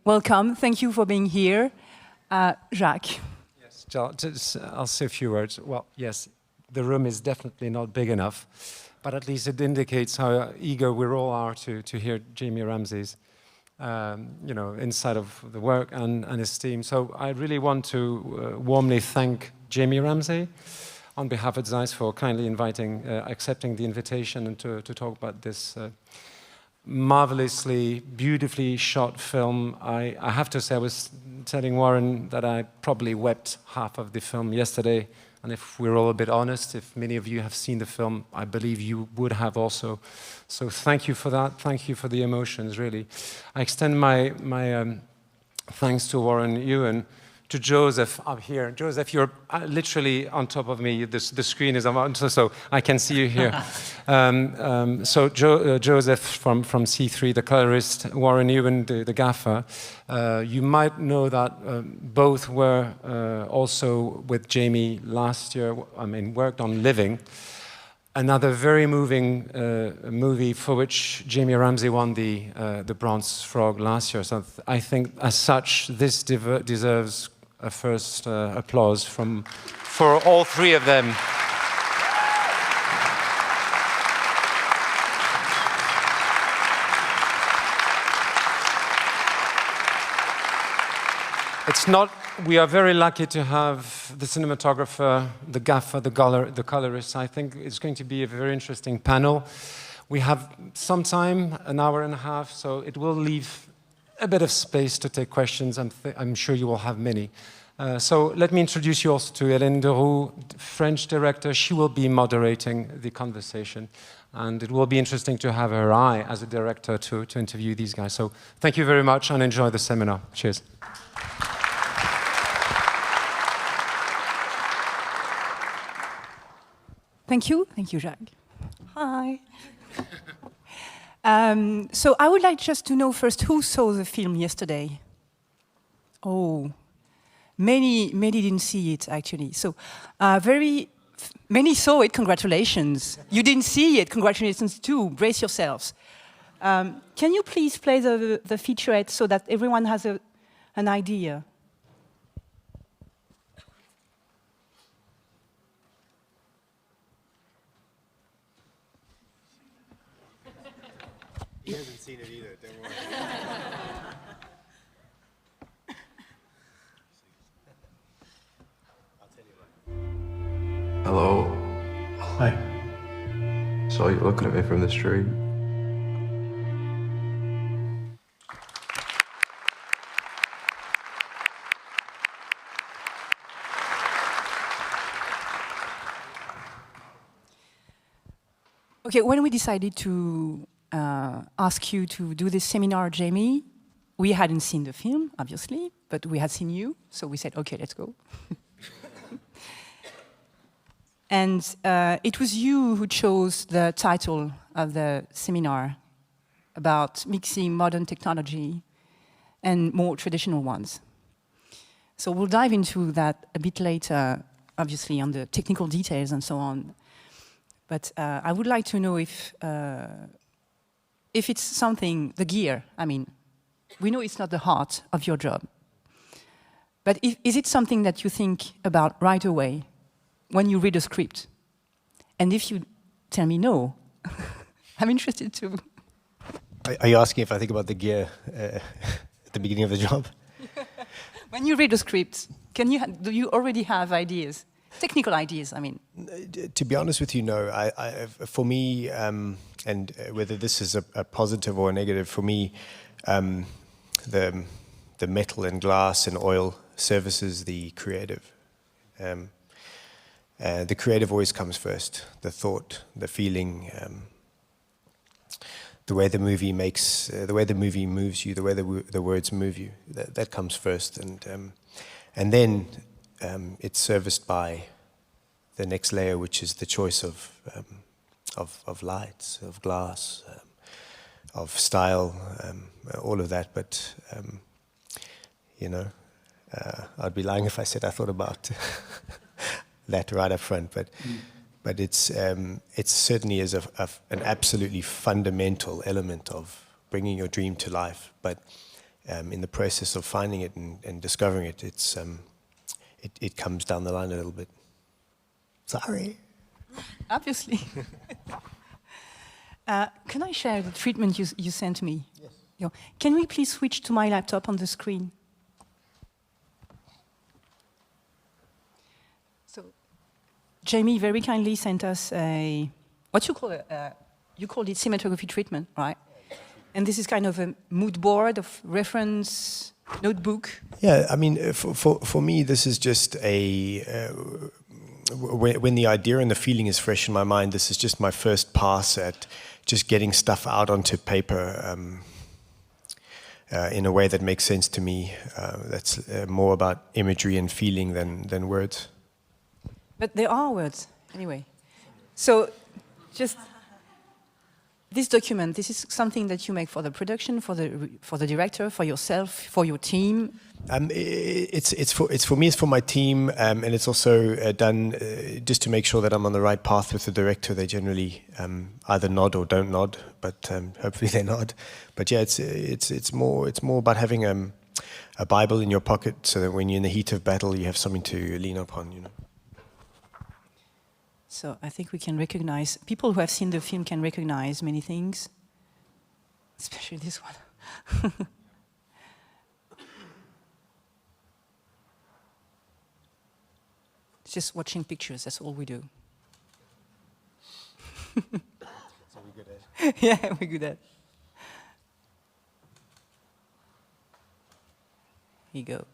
welcome. Thank you for being here. Jacques. Yes, I'll say a few words. Well, yes, the room is definitely not big enough, but at least it indicates how eager we all are to hear Jamie Ramsay's insight of the work and his team. So I really want to warmly thank Jamie Ramsay on behalf of ZEISS for kindly accepting the invitation and to talk about this marvelously, beautifully shot film. I have to say, I was telling Warren that I probably wept half of the film yesterday. And if we're all a bit honest, if many of you have seen the film, I believe you would have also. So thank you for that. Thank you for the emotions, really. I extend my thanks to Warren Ewen, to Joseph up here. Joseph, you're literally on top of me. The screen is on, so I can see you here. Joseph from C3, the colorist, Warren Ewen, the gaffer. You might know that both were also with Jamie last year. I mean, worked on Living, another very moving movie for which Jamie Ramsay won the Bronze Frog last year. So I think, as such, this deserves a first applause for all three of them. We are very lucky to have the cinematographer, the gaffer, the colorist. I think it's going to be a very interesting panel. We have some time, an hour and a half, so it will leave a bit of space to take questions. I'm sure you will have many. So let me introduce you also to Hélène Deroux, French director. She will be moderating the conversation. And it will be interesting to have her eye as a director to interview these guys. So thank you very much and enjoy the seminar. Cheers. Thank you, Jacques. Hi. So I would like just to know first who saw the film yesterday. Oh, many didn't see it actually. So many saw it. Congratulations. You didn't see it. Congratulations too. Brace yourselves. Can you please play the featurette so that everyone has an idea? He hasn't seen it either, don't worry. I'll tell you what. Hello. Hi. Saw you looking at me from the street. Okay, when we decided to ask you to do this seminar, Jamie, we hadn't seen the film, obviously, but we had seen you, so we said, okay, let's go. And it was you who chose the title of the seminar about mixing modern technology and more traditional ones. So we'll dive into that a bit later, obviously, on the technical details and so on. But I would like to know if it's something, the gear, I mean, we know it's not the heart of your job. But is it something that you think about right away when you read a script? And if you tell me no, I'm interested too. Are you asking if I think about the gear at the beginning of the job? When you read a script, do you already have ideas? Technical ideas, I mean. To be honest with you, no. For me, and whether this is a positive or a negative, for me, the metal and glass and oil services the creative. The creative always comes first. The thought, the feeling, the way the movie moves you, the way the words move you. That comes first, and then it's serviced by the next layer, which is the choice of lights, of glass, of style, all of that. But I'd be lying if I said I thought about that right up front. But it's certainly is an absolutely fundamental element of bringing your dream to life. But in the process of finding it and discovering it, it comes down the line a little bit. Sorry. Obviously. Can I share the treatment you sent me? Yes. Can we please switch to my laptop on the screen? So, Jamie very kindly sent us what you call you called it cinematography treatment, right? And this is kind of a mood board of reference notebook. Yeah, I mean, for me, this is just when the idea and the feeling is fresh in my mind, this is just my first pass at just getting stuff out onto paper in a way that makes sense to me. That's more about imagery and feeling than words. But there are words, anyway. So, just this document, this is something that you make for the production, for the director, for yourself, for your team? It's for me, it's for my team, and it's also done just to make sure that I'm on the right path with the director. They generally either nod or don't nod, but hopefully they nod. But yeah, it's more about having a Bible in your pocket, so that when you're in the heat of battle, you have something to lean upon. You know. So I think we can recognize, people who have seen the film can recognize many things, especially this one. Just watching pictures, that's all we do. So we're good at. Yeah, we're good at. Here you go.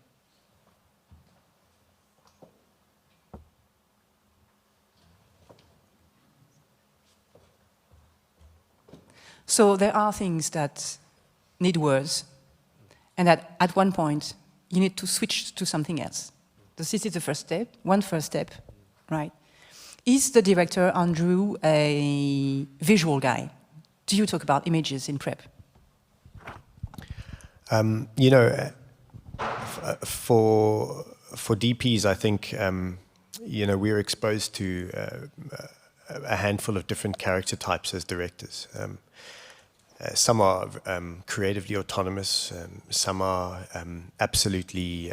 So there are things that need words, and that at one point you need to switch to something else. This is the first step, first step, right? Is the director, Andrew, a visual guy? Do you talk about images in prep? You know, for DPs, I think, you know, we're exposed to a handful of different character types as directors. Some are creatively autonomous, some are absolutely,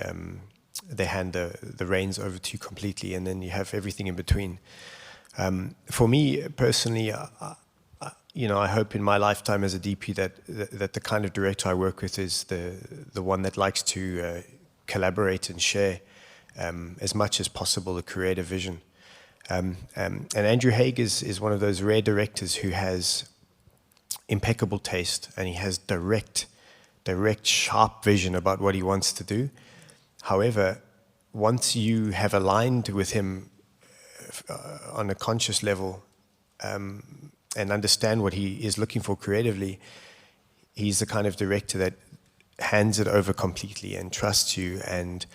they hand the reins over to you completely, and then you have everything in between. For me, personally, you know, I hope in my lifetime as a DP that the kind of director I work with is the one that likes to collaborate and share as much as possible a creative vision. And Andrew Haig is one of those rare directors who has impeccable taste, and he has direct, sharp vision about what he wants to do. However, once you have aligned with him on a conscious level and understand what he is looking for creatively, he's the kind of director that hands it over completely and trusts you. And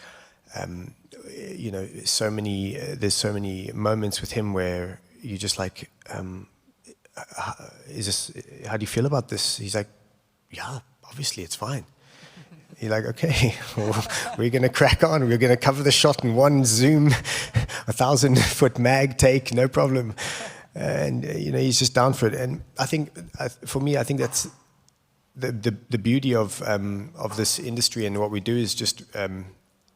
you know, there's so many moments with him where you're just like, how do you feel about this? He's like, yeah, obviously it's fine. You're like, okay, well, we're going to crack on. We're going to cover the shot in one zoom, 1,000-foot mag take, no problem. And you know, he's just down for it. And I think, for me, I think that's the beauty of this industry and what we do is just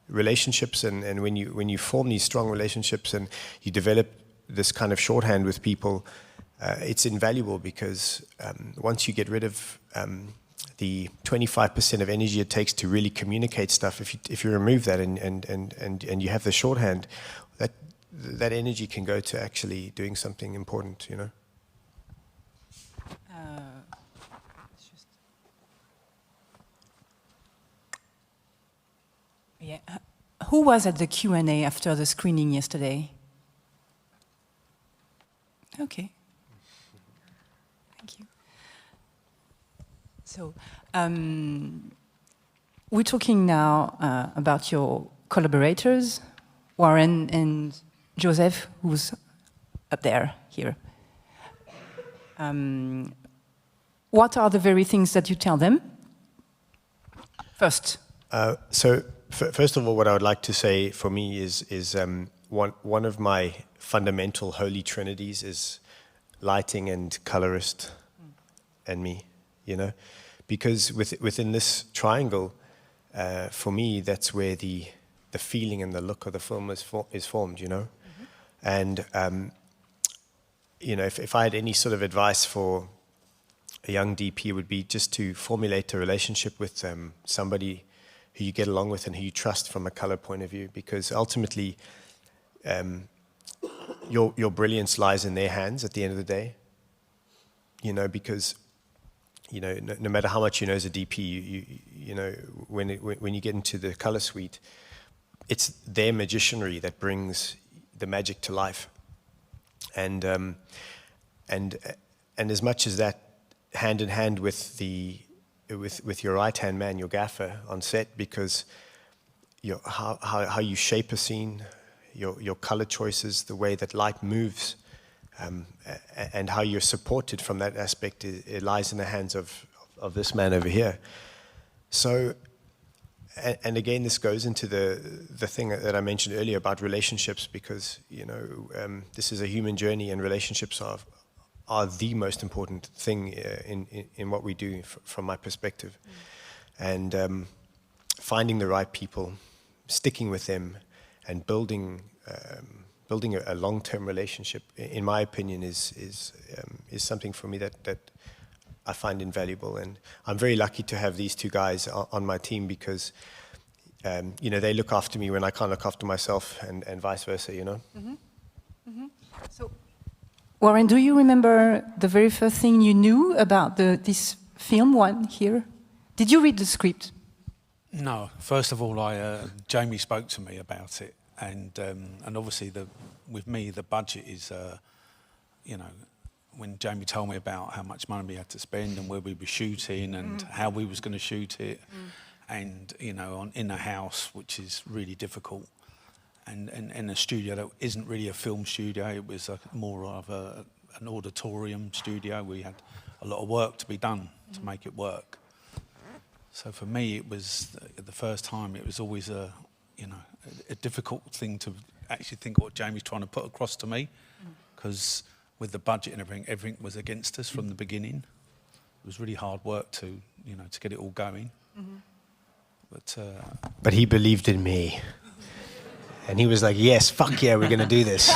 relationships. And when you form these strong relationships and you develop this kind of shorthand with people, it's invaluable, because once you get rid of the 25% of energy it takes to really communicate stuff, if you remove that and you have the shorthand, that energy can go to actually doing something important, you know. Yeah. Who was at the Q&A after the screening yesterday? Okay. Thank you. So, we're talking now about your collaborators, Warren and Joseph, who's up there, here. What are the very things that you tell them? First. First of all, what I would like to say for me is one of my fundamental holy trinities is lighting and colorist and me, you know, because within this triangle, for me, that's where the feeling and the look of the film is formed, you know? And, you know, if I had any sort of advice for a young DP, it would be just to formulate a relationship with somebody who you get along with and who you trust from a color point of view, because ultimately your brilliance lies in their hands at the end of the day, you know, because, you know, no matter how much you know as a DP, you know, when you get into the color suite, it's their magicianry that brings the magic to life. And as much as that, hand in hand with your right-hand man, your gaffer on set, because how you shape a scene, your color choices, the way that light moves, and how you're supported from that aspect, it lies in the hands of this man over here. So, and again, this goes into the thing that I mentioned earlier about relationships, because, you know, this is a human journey, and relationships are the most important thing in what we do, from my perspective. And finding the right people, sticking with them, and building a long-term relationship, in my opinion, is something for me that I find invaluable. And I'm very lucky to have these two guys on my team, because you know, they look after me when I can't look after myself, and vice versa, you know. So, Warren, do you remember the very first thing you knew about this film one here? Did you read the script? No. First of all, Jamie spoke to me about it, and obviously with me the budget is, you know, when Jamie told me about how much money we had to spend and where we were shooting and how we was going to shoot it, and, you know, in a house, which is really difficult. And in a studio that isn't really a film studio, it was more of an auditorium studio. We had a lot of work to be done to make it work. So for me, it was the first time. It was always a difficult thing to actually think what Jamie's trying to put across to me, because with the budget and everything was against us from the beginning. It was really hard work to get it all going. But he believed in me. And he was like, yes, fuck yeah, we're going to do this.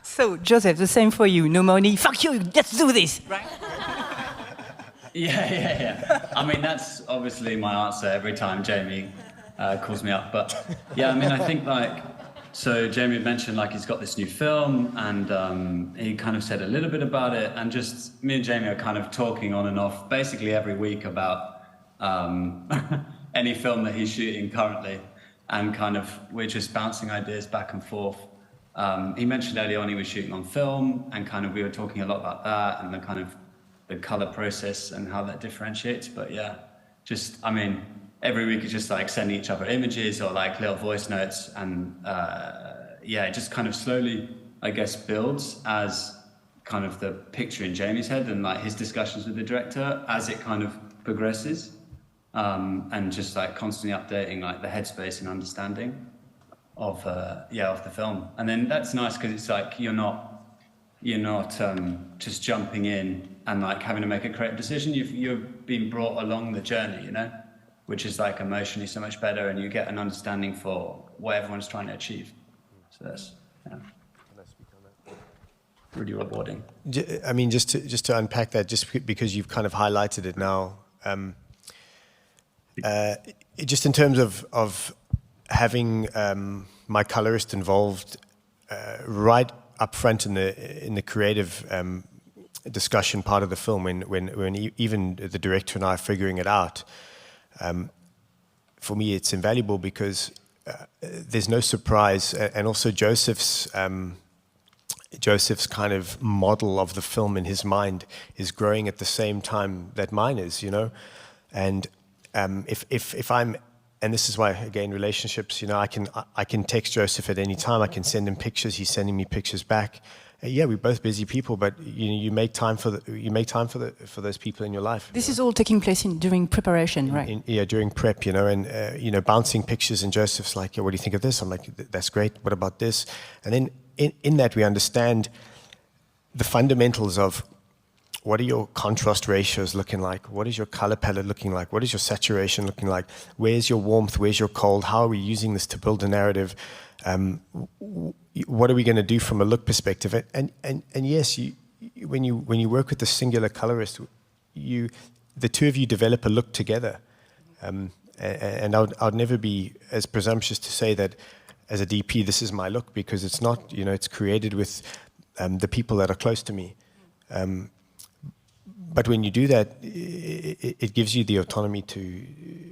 So, Joseph, the same for you. No money, fuck you, let's do this, right? Yeah. I mean, that's obviously my answer every time Jamie calls me up. But yeah, I mean, I think so Jamie had mentioned he's got this new film, and he kind of said a little bit about it, and just me and Jamie are kind of talking on and off basically every week about any film that he's shooting currently. And kind of, we're just bouncing ideas back and forth. He mentioned early on he was shooting on film, and kind of we were talking a lot about that and the kind of the color process and how that differentiates. But yeah, just, I mean, every week it's just sending each other images or little voice notes, and yeah, it just kind of slowly, I guess, builds as kind of the picture in Jamie's head and his discussions with the director as it kind of progresses. And just constantly updating the headspace and understanding of the film. And then that's nice, because it's you're not just jumping in and having to make a creative decision. You've been brought along the journey, you know, which is emotionally so much better, and you get an understanding for what everyone's trying to achieve. So that's really rewarding. I mean, just to unpack that, just because you've kind of highlighted it now. Just in terms of having my colorist involved right up front in the creative discussion part of the film, when even the director and I are figuring it out, for me it's invaluable, because there's no surprise, and also Joseph's kind of model of the film in his mind is growing at the same time that mine is, you know, and if I'm, and this is why, again, relationships, you know, I can text Joseph at any time. I can send him pictures. He's sending me pictures back. Yeah, we're both busy people, but you make time for those people in your life. This is all taking place during preparation, right? During prep, you know, and you know, bouncing pictures, and Joseph's like, yeah, what do you think of this? I'm like, that's great. What about this? And then in that we understand the fundamentals of what are your contrast ratios looking like? What is your color palette looking like? What is your saturation looking like? Where's your warmth? Where's your cold? How are we using this to build a narrative? What are we going to do from a look perspective? And yes, when you work with the singular colorist, the two of you develop a look together. And I'd never be as presumptuous to say that as a DP, this is my look, because it's not. You know, it's created with the people that are close to me. But when you do that, it gives you the autonomy to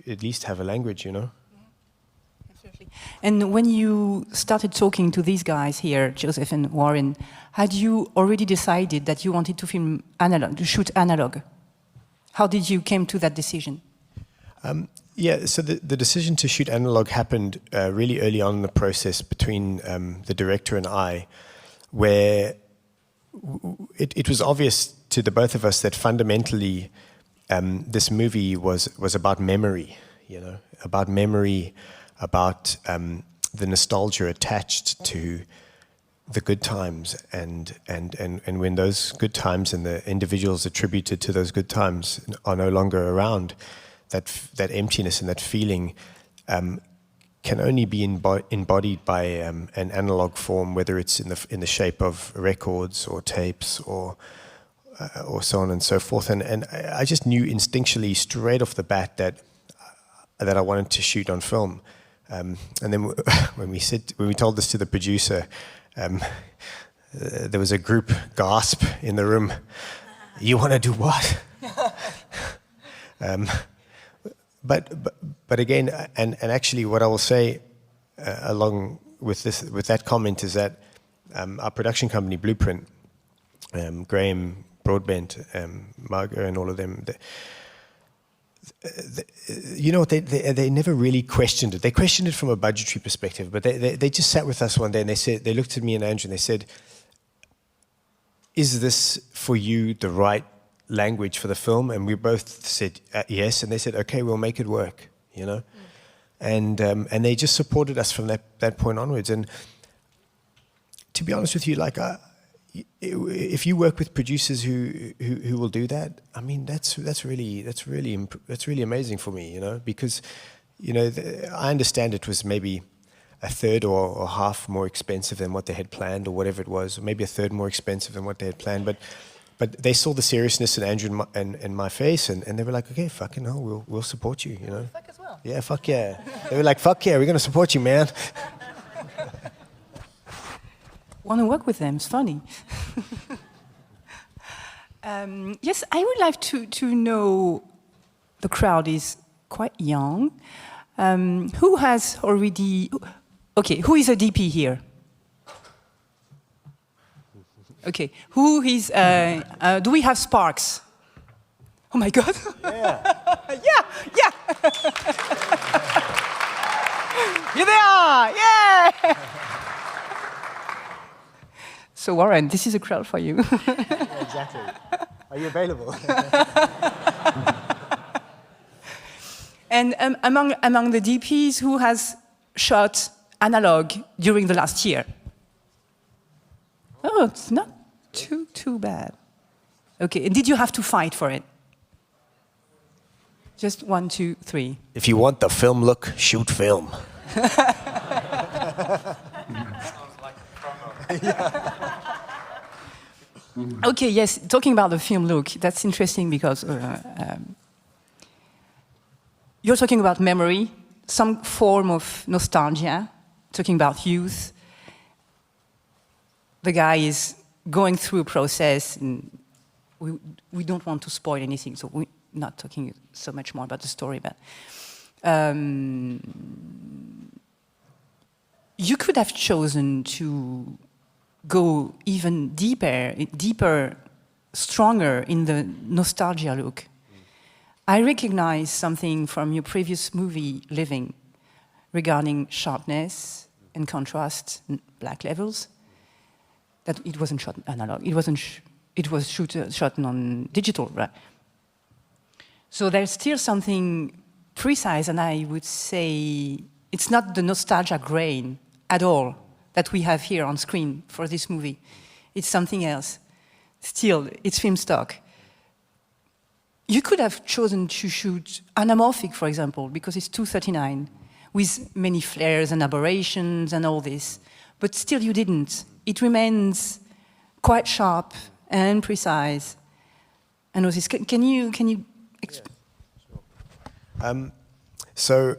at least have a language, you know? Absolutely. And when you started talking to these guys here, Joseph and Warren, had you already decided that you wanted to film analog, to shoot analog? How did you came to that decision? Yeah, so the decision to shoot analog happened really early on in the process between the director and I, where it was obvious to the both of us that fundamentally this movie was about memory, you know, about memory, about the nostalgia attached to the good times, and when those good times and the individuals attributed to those good times are no longer around, that emptiness and that feeling can only be embodied by an analog form, whether it's in the shape of records or tapes or so on and so forth. And I just knew instinctually straight off the bat that I wanted to shoot on film. And then when we told this to the producer, there was a group gasp in the room. You want to do what? But again, and actually, what I will say along with that comment is that our production company Blueprint, Graham Broadbent, Margot, and all of them, you know, they never really questioned it. They questioned it from a budgetary perspective, but they just sat with us one day and they looked at me and Andrew and they said, "Is this for you the right language for the film?" And we both said yes, and they said, "Okay, we'll make it work," you know. And they just supported us from that point onwards. And to be honest with you, like if you work with producers who will do that, I mean, that's really amazing for me, you know, because, you know, I understand it was maybe a third or half more expensive than what they had planned, or whatever it was, or maybe a third more expensive than what they had planned, but they saw the seriousness in Andrew and my face, and they were like, "Okay, fucking hell, we'll support you," you know. Fuck as well. Yeah, fuck yeah. They were like, "Fuck yeah, we're gonna support you, man." Want to work with them? It's funny. Yes, I would like to know. The crowd is quite young. Who has already? Okay, who is a DP here? Okay, who is? Do we have sparks? Oh my God! Yeah, yeah. Here they are! Yeah. So Warren, this is a crowd for you. Yeah, exactly. Are you available? And among the DPs, who has shot analog during the last year? Oh, it's not too bad. Okay, and did you have to fight for it? Just 1, 2, 3. If you want the film look, shoot film. Okay, yes, talking about the film look, that's interesting because you're talking about memory, some form of nostalgia, talking about youth. The guy is going through a process, and we don't want to spoil anything, so we're not talking so much more about the story, but you could have chosen to go even deeper, stronger in the nostalgia look. I recognize something from your previous movie, Living, regarding sharpness and contrast and black levels. That it wasn't shot analog. It was shot on digital, right? So there's still something precise, and I would say it's not the nostalgia grain at all that we have here on screen for this movie. It's something else. Still, it's film stock. you could have chosen to shoot anamorphic, for example, because it's 239, with many flares and aberrations and all this. But still you didn't. It remains quite sharp and precise. And all this. Can you So,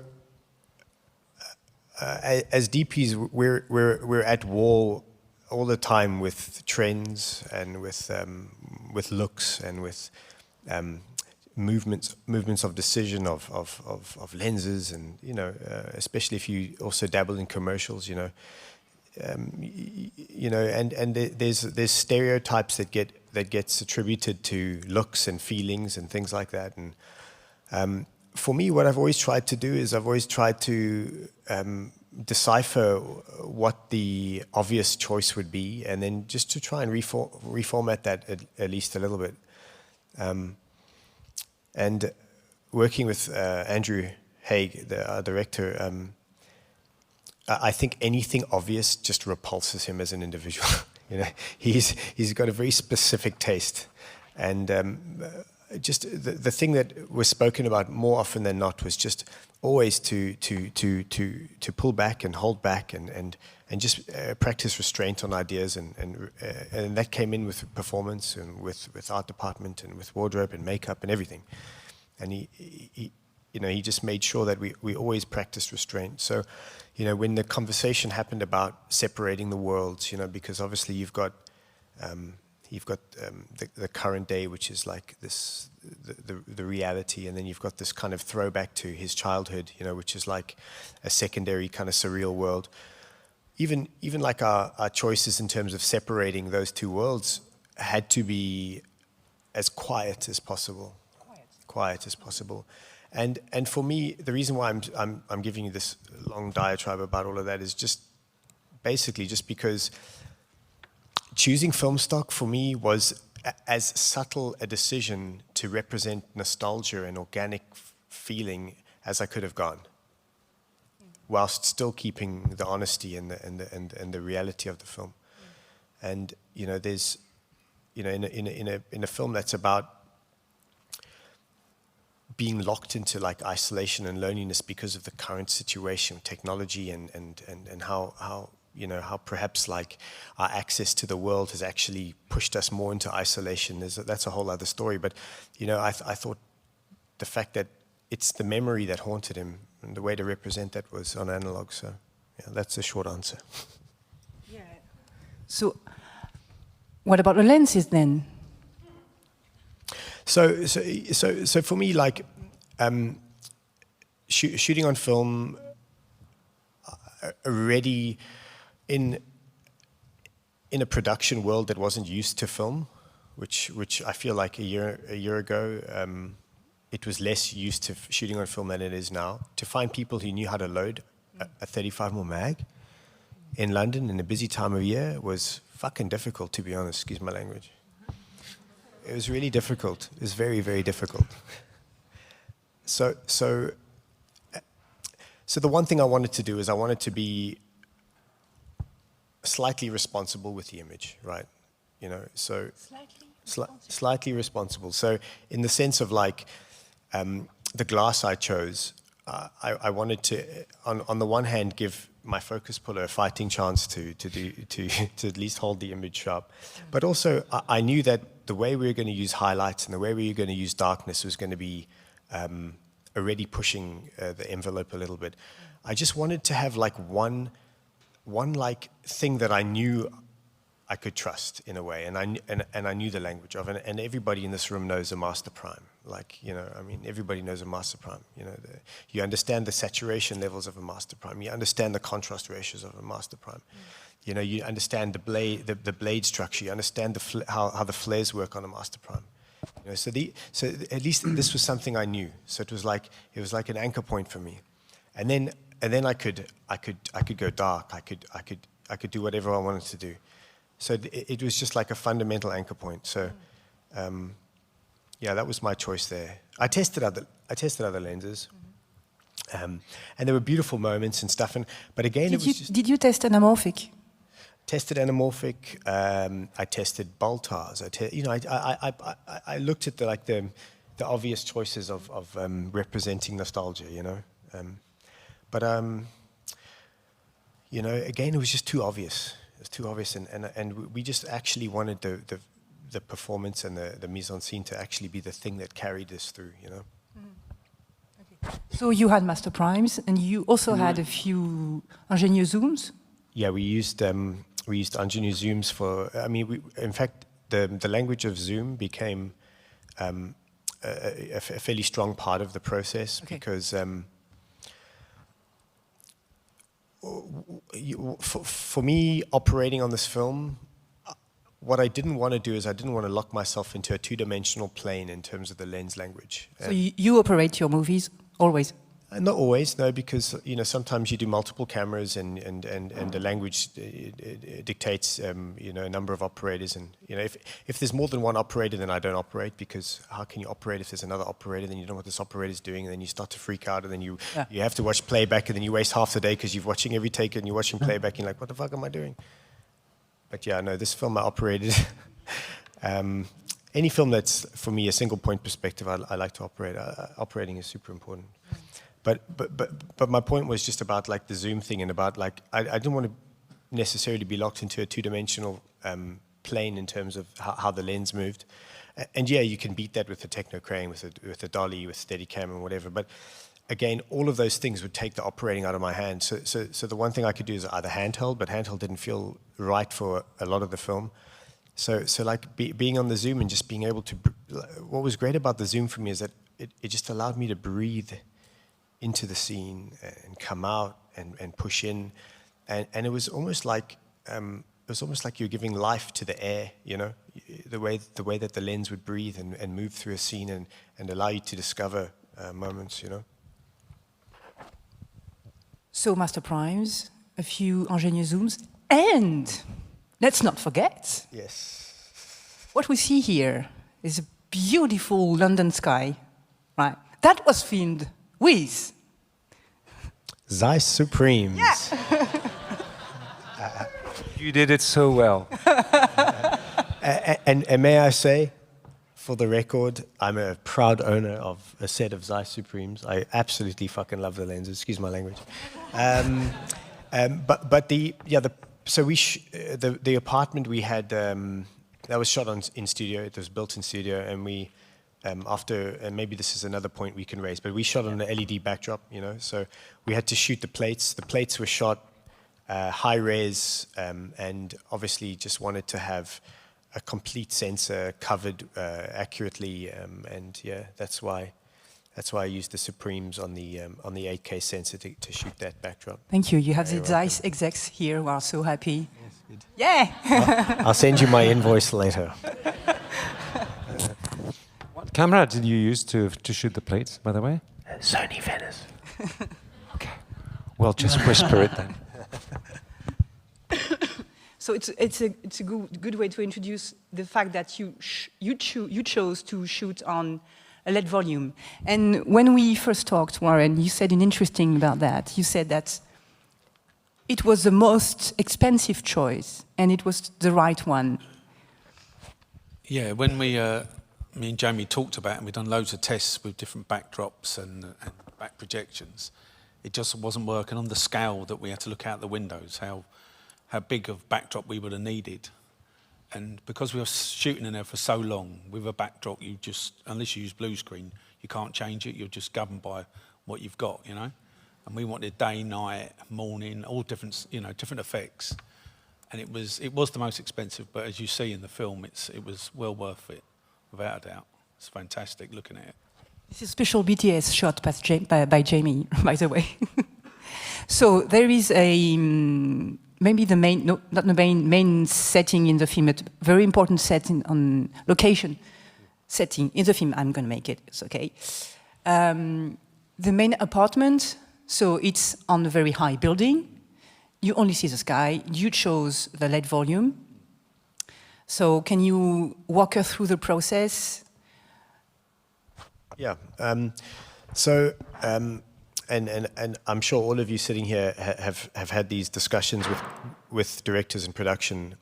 as DPs, we're at war all the time with trends and with looks and with movements of decision of lenses, and especially if you also dabble in commercials, and there's stereotypes that gets attributed to looks and feelings and things like that. And for me, what I've always tried to do is I've always tried to decipher what the obvious choice would be, and then just to try and reformat that at least a little bit. And working with Andrew Haig, our director, I think anything obvious just repulses him as an individual. He's got a very specific taste, and just the thing that was spoken about more often than not was just always to pull back and hold back and just practice restraint on ideas, and that came in with performance and with art department and with wardrobe and makeup and everything. And he just made sure that we always practiced restraint. So, when the conversation happened about separating the worlds, because obviously you've got the current day, which is like this, the reality, and then you've got this kind of throwback to his childhood, which is like a secondary kind of surreal world. Even like our choices in terms of separating those two worlds had to be as quiet as possible. Quiet as possible. And for me, the reason why I'm giving you this long diatribe about all of that is just basically just because choosing film stock for me was as subtle a decision to represent nostalgia and organic feeling as I could have gone, whilst still keeping the honesty and the reality of the film. And there's in a film that's about being locked into like isolation and loneliness because of the current situation, technology, and how perhaps like our access to the world has actually pushed us more into isolation. That's a whole other story. But I thought the fact that it's the memory that haunted him, and the way to represent that was on analog. So yeah, that's a short answer. Yeah. So what about the lenses then? So for me, like shooting on film, already in a production world that wasn't used to film, which I feel like a year ago, it was less used to shooting on film than it is now. To find people who knew how to load a 35mm mag in London in a busy time of year was fucking difficult, to be honest. Excuse my language. It was really difficult. It was very, very difficult. So the one thing I wanted to do is I wanted to be slightly responsible with the image, right? So slightly responsible. So in the sense of like the glass I chose, I wanted to, on the one hand, give my focus puller a fighting chance to at least hold the image sharp, but also I knew that the way we were going to use highlights and the way we were going to use darkness was going to be already pushing the envelope a little bit. I just wanted to have like one like thing that I knew I could trust in a way, and I knew the language of, and everybody in this room knows a master prime. Like, everybody knows a master prime. You understand the saturation levels of a master prime. You understand the contrast ratios of a master prime. You understand the blade structure. You understand how the flares work on a master prime. So at least this was something I knew. So it was like an anchor point for me. And then I could go dark. I could do whatever I wanted to do. So it was just like a fundamental anchor point. So yeah, that was my choice there. I tested other lenses. And there were beautiful moments and stuff. But again, Did you test anamorphic? Tested anamorphic. I tested Baltars. I looked at the the obvious choices of representing nostalgia, you know. But you know, again, it was just too obvious. It was too obvious, and we just actually wanted the performance and the mise en scene to actually be the thing that carried us through, you know. So you had master primes, and you also had a few ingénieux zooms. Yeah, we used ingénieux zooms for. I mean, in fact, the language of zoom became a fairly strong part of the process, because for me, operating on this film, what I didn't want to do is I didn't want to lock myself into a two-dimensional plane in terms of the lens language. So you operate your movies always? Not always, no, because you know sometimes you do multiple cameras and the language dictates you know, a number of operators, and you know if there's more than one operator, then I don't operate, because how can you operate if there's another operator? Then you don't know what this operator is doing, and then you start to freak out, and then you have to watch playback, and then you waste half the day because you're watching every take and you're watching playback, and you're like, what the fuck am I doing? But yeah, no, this film I operated. Any film that's for me a single point perspective, I like to operate. Operating is super important. But my point was just about like the zoom thing, and about like I didn't want to necessarily be locked into a two-dimensional plane in terms of how the lens moved. And yeah, you can beat that with a techno crane, with a dolly, with Steadicam and whatever. But again, all of those things would take the operating out of my hand. So the one thing I could do is either handheld, but handheld didn't feel right for a lot of the film. So like being on the zoom and just being able to. What was great about the zoom for me is that it just allowed me to breathe into the scene and come out and push in, and it was almost like you're giving life to the air, you know, the way that the lens would breathe and move through a scene and allow you to discover moments, you know. So master primes, a few ingénieux zooms, and let's not forget. Yes. What we see here is a beautiful London sky, right? That was filmed with ZEISS Supremes. Yeah. You did it so well. And may I say, for the record, I'm a proud owner of a set of ZEISS Supremes. I absolutely fucking love the lenses. Excuse my language. But the apartment we had that was shot in studio. It was built in studio, and we. And maybe this is another point we can raise, but we shot on an LED backdrop, you know, so we had to shoot the plates. The plates were shot high res, and obviously just wanted to have a complete sensor covered accurately, and yeah, that's why I used the Supremes on the 8K sensor to shoot that backdrop. Thank you. You have the ZEISS execs here who are so happy. Yes, good. Yeah. I'll send you my invoice later. What camera did you use to shoot the plates, by the way? Sony Venice. Okay. Well, just whisper it then. So it's a good way to introduce the fact that you chose to shoot on a LED volume. And when we first talked, Warren, you said an interesting about that. You said that it was the most expensive choice, and it was the right one. Yeah, when me and Jamie talked about it, and we'd done loads of tests with different backdrops and back projections, it just wasn't working on the scale that we had to look out the windows, how big of backdrop we would have needed. And because we were shooting in there for so long, with a backdrop, you just, unless you use blue screen, you can't change it, you're just governed by what you've got, you know? And we wanted day, night, morning, all different, you know, different effects. And it was the most expensive, but as you see in the film, it was well worth it, without a doubt. It's fantastic looking at it. This is a special BTS shot by Jamie, by the way. So there is a maybe the main, no, not the main setting in the film, but very important setting on location setting in the film. I'm going to make it. It's okay. The main apartment. So it's on a very high building. You only see the sky. You chose the LED volume. So can you walk us through the process? Yeah. And I'm sure all of you sitting here have had these discussions with directors and production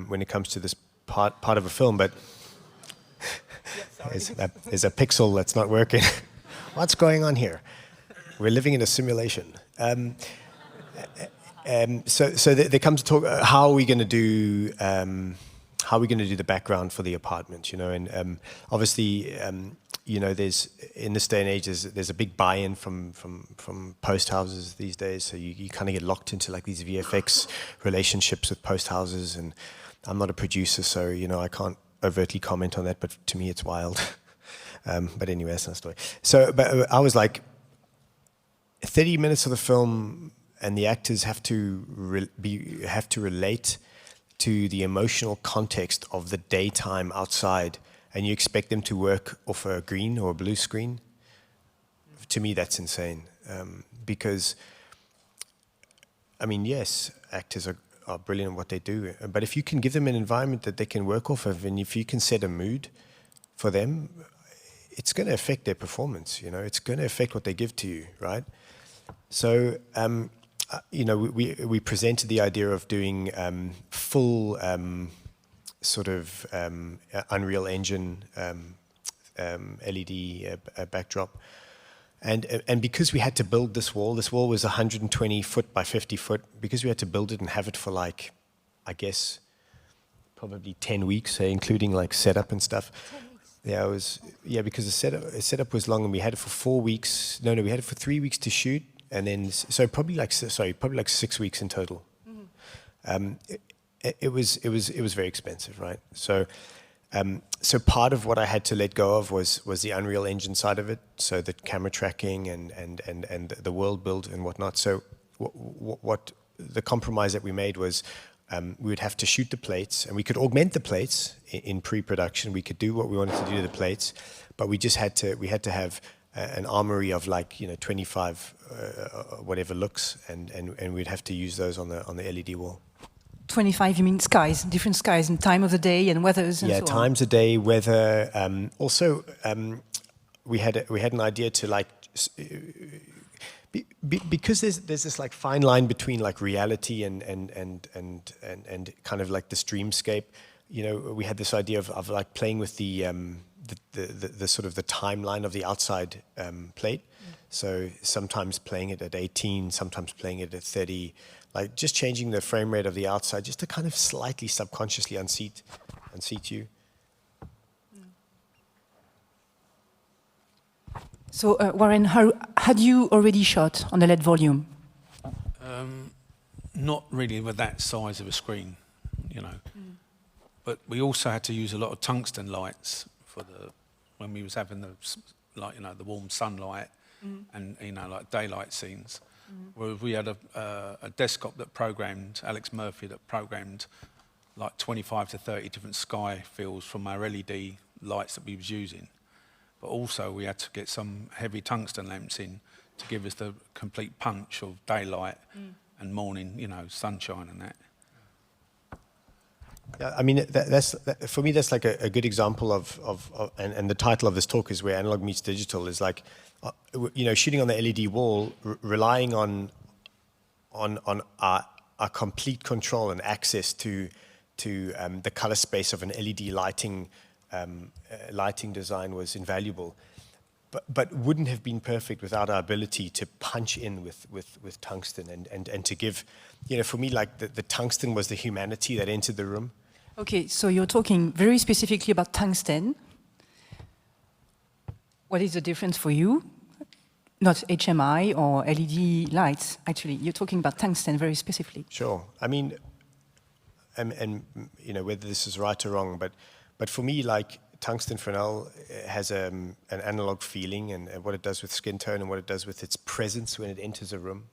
when it comes to this part of a film. But There's a pixel that's not working. What's going on here? We're living in a simulation. So they come to talk. How are we going to do? How are we going to do the background for the apartment? You know, and obviously, you know, there's in this day and age, there's a big buy-in from post houses these days. So you kind of get locked into like these VFX relationships with post houses. And I'm not a producer, so you know, I can't overtly comment on that. But to me, it's wild. But anyway, that's another story. So, but I was like, 30 minutes of the film, and the actors have to relate to the emotional context of the daytime outside, and you expect them to work off a green or a blue screen. To me, that's insane. Because, I mean, yes, actors are brilliant at what they do, but if you can give them an environment that they can work off of, and if you can set a mood for them, it's going to affect their performance. You know, it's going to affect what they give to you, right? So, you know, we presented the idea of doing full sort of Unreal Engine LED backdrop, and because we had to build this wall was 120 foot by 50 foot. Because we had to build it and have it for like, I guess, probably 10 weeks, including like setup and stuff. 10 weeks. Yeah, it was. Yeah, because the setup was long, and we had it for 4 weeks. No, we had it for 3 weeks to shoot. And then, so probably like 6 weeks in total. Mm-hmm. It was very expensive, right? So, so part of what I had to let go of was the Unreal Engine side of it, so the camera tracking and the world build and whatnot. So, what the compromise that we made was, we would have to shoot the plates, and we could augment the plates in pre-production. We could do what we wanted to do to the plates, but we had to have an armory of like, you know, 25 whatever looks, and we'd have to use those on the LED wall. 25, you mean skies, different skies, and time of the day and weathers and so on? Yeah, times of day, weather. Also, we had an idea to like, because there's this like fine line between like reality and kind of like this dreamscape. You know, we had this idea of like playing with the sort of the timeline of the outside plate. So sometimes playing it at 18, sometimes playing it at 30, like just changing the frame rate of the outside just to kind of slightly subconsciously unseat you. So Warren, had you already shot on the LED volume? Not really with that size of a screen, you know. But we also had to use a lot of tungsten lights for when we was having the, like, you know, the warm sunlight and, you know, like daylight scenes. Where we had a desktop that programmed, Alex Murphy, that programmed like 25 to 30 different sky fields from our LED lights that we was using. But also we had to get some heavy tungsten lamps in to give us the complete punch of daylight and morning, you know, sunshine and that. Yeah, I mean, for me, that's like a good example and the title of this talk is where analog meets digital is like, you know, shooting on the LED wall, relying on our complete control and access to the color space of an LED lighting design was invaluable, but wouldn't have been perfect without our ability to punch in with tungsten and to give, you know, for me, like the tungsten was the humanity that entered the room. Okay, so you're talking very specifically about tungsten. What is the difference for you? Not HMI or LED lights, actually. You're talking about tungsten very specifically. Sure. I mean, and you know, whether this is right or wrong, but for me, like, tungsten Fresnel has an analog feeling, and what it does with skin tone and what it does with its presence when it enters a room,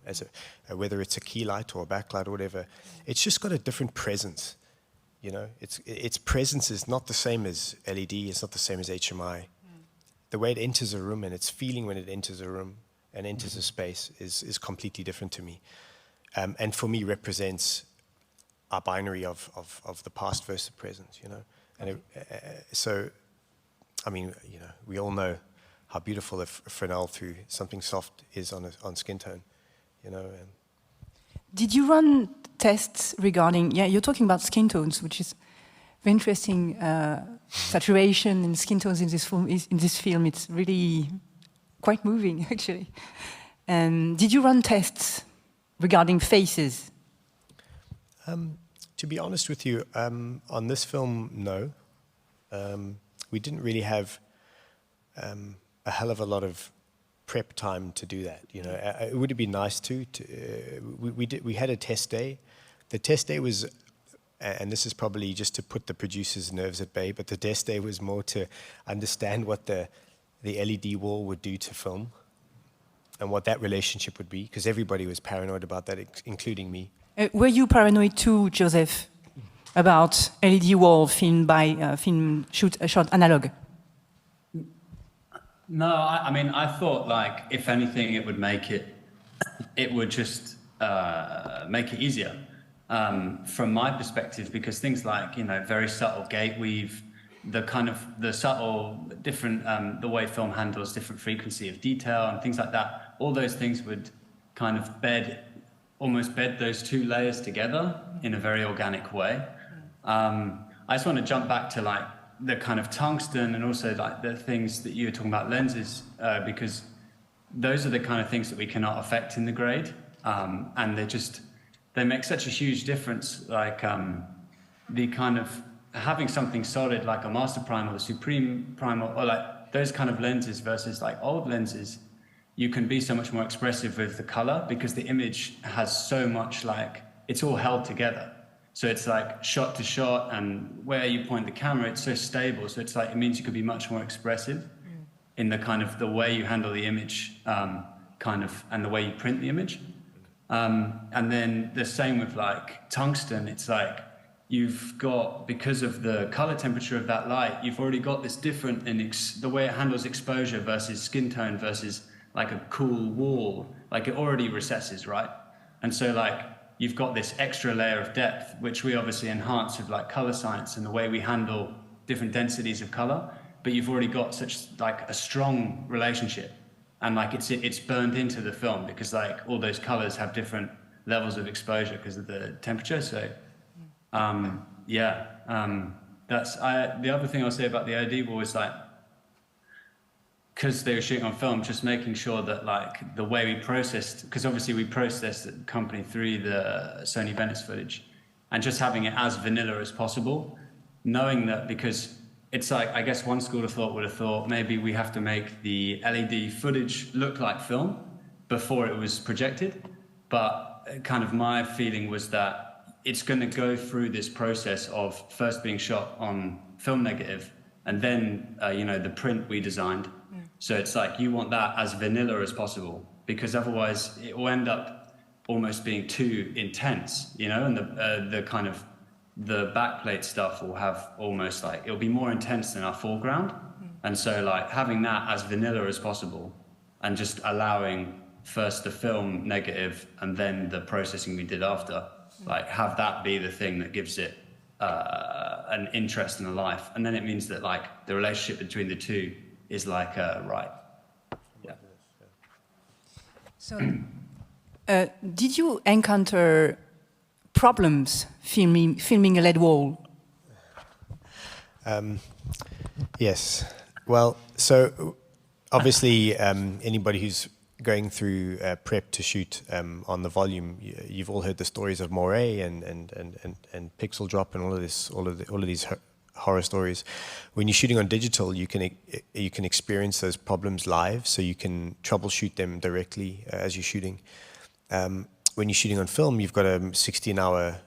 whether it's a key light or a backlight or whatever, it's just got a different presence. You know, its presence is not the same as LED. It's not the same as HMI. The way it enters a room and its feeling when it enters a room and enters a space is completely different to me, and for me represents a binary of the past versus the present. You know, and so, I mean, you know, we all know how beautiful a Fresnel through something soft is on skin tone. You know. Did you run tests regarding, you're talking about skin tones, which is very interesting saturation and skin tones in this film. It's really quite moving, actually. Did you run tests regarding faces? To be honest with you, on this film, no. We didn't really have a hell of a lot of prep time to do that. You know, it would have been nice to. We had a test day. The test day was, and this is probably just to put the producers' nerves at bay, but the test day was more to understand what the LED wall would do to film, and what that relationship would be, because everybody was paranoid about that, including me. Were you paranoid too, Joseph, about LED wall filmed by shot analog? No, I mean, I thought like, if anything, it would just make it easier from my perspective, because things like, you know, very subtle gate weave, the subtle different, the way film handles different frequency of detail and things like that, all those things would kind of almost bed those two layers together in a very organic way. I just want to jump back to like the kind of tungsten and also like the things that you were talking about, lenses, because those are the kind of things that we cannot affect in the grade, and they make such a huge difference. Like the kind of having something solid like a master prime or the supreme prime, or like those kind of lenses versus like old lenses, you can be so much more expressive with the color because the image has so much, like, it's all held together. So it's like shot to shot, and where you point the camera, it's so stable. So it's like, it means you could be much more expressive in the kind of the way you handle the image, and the way you print the image. And then the same with like tungsten, it's like you've got, because of the color temperature of that light, you've already got this different in the way it handles exposure versus skin tone versus like a cool wall, like it already recesses, right? And so like, you've got this extra layer of depth, which we obviously enhance with like color science and the way we handle different densities of color, but you've already got such like a strong relationship. And like it's burned into the film because like all those colors have different levels of exposure because of the temperature. So that's the other thing I'll say about the LED wall is like, because they were shooting on film, just making sure that like the way we processed, because obviously we processed the company through the Sony Venice footage, and just having it as vanilla as possible, knowing that, because it's like, I guess one school of thought would have thought maybe we have to make the LED footage look like film before it was projected. But kind of my feeling was that it's going to go through this process of first being shot on film negative and then, the print we designed. So it's like you want that as vanilla as possible, because otherwise it will end up almost being too intense, and the kind of the backplate stuff will have almost like, it'll be more intense than our foreground. And so like having that as vanilla as possible and just allowing first the film negative and then the processing we did after, like have that be the thing that gives it an interest and a life. And then it means that like the relationship between the two is like right. Yeah. So, did you encounter problems filming a LED wall? Yes. Well, so obviously anybody who's going through prep to shoot on the volume, you've all heard the stories of moire and pixel drop and all of these horror stories. When you're shooting on digital, you can experience those problems live, so you can troubleshoot them directly as you're shooting. When you're shooting on film, you've got a 16-hour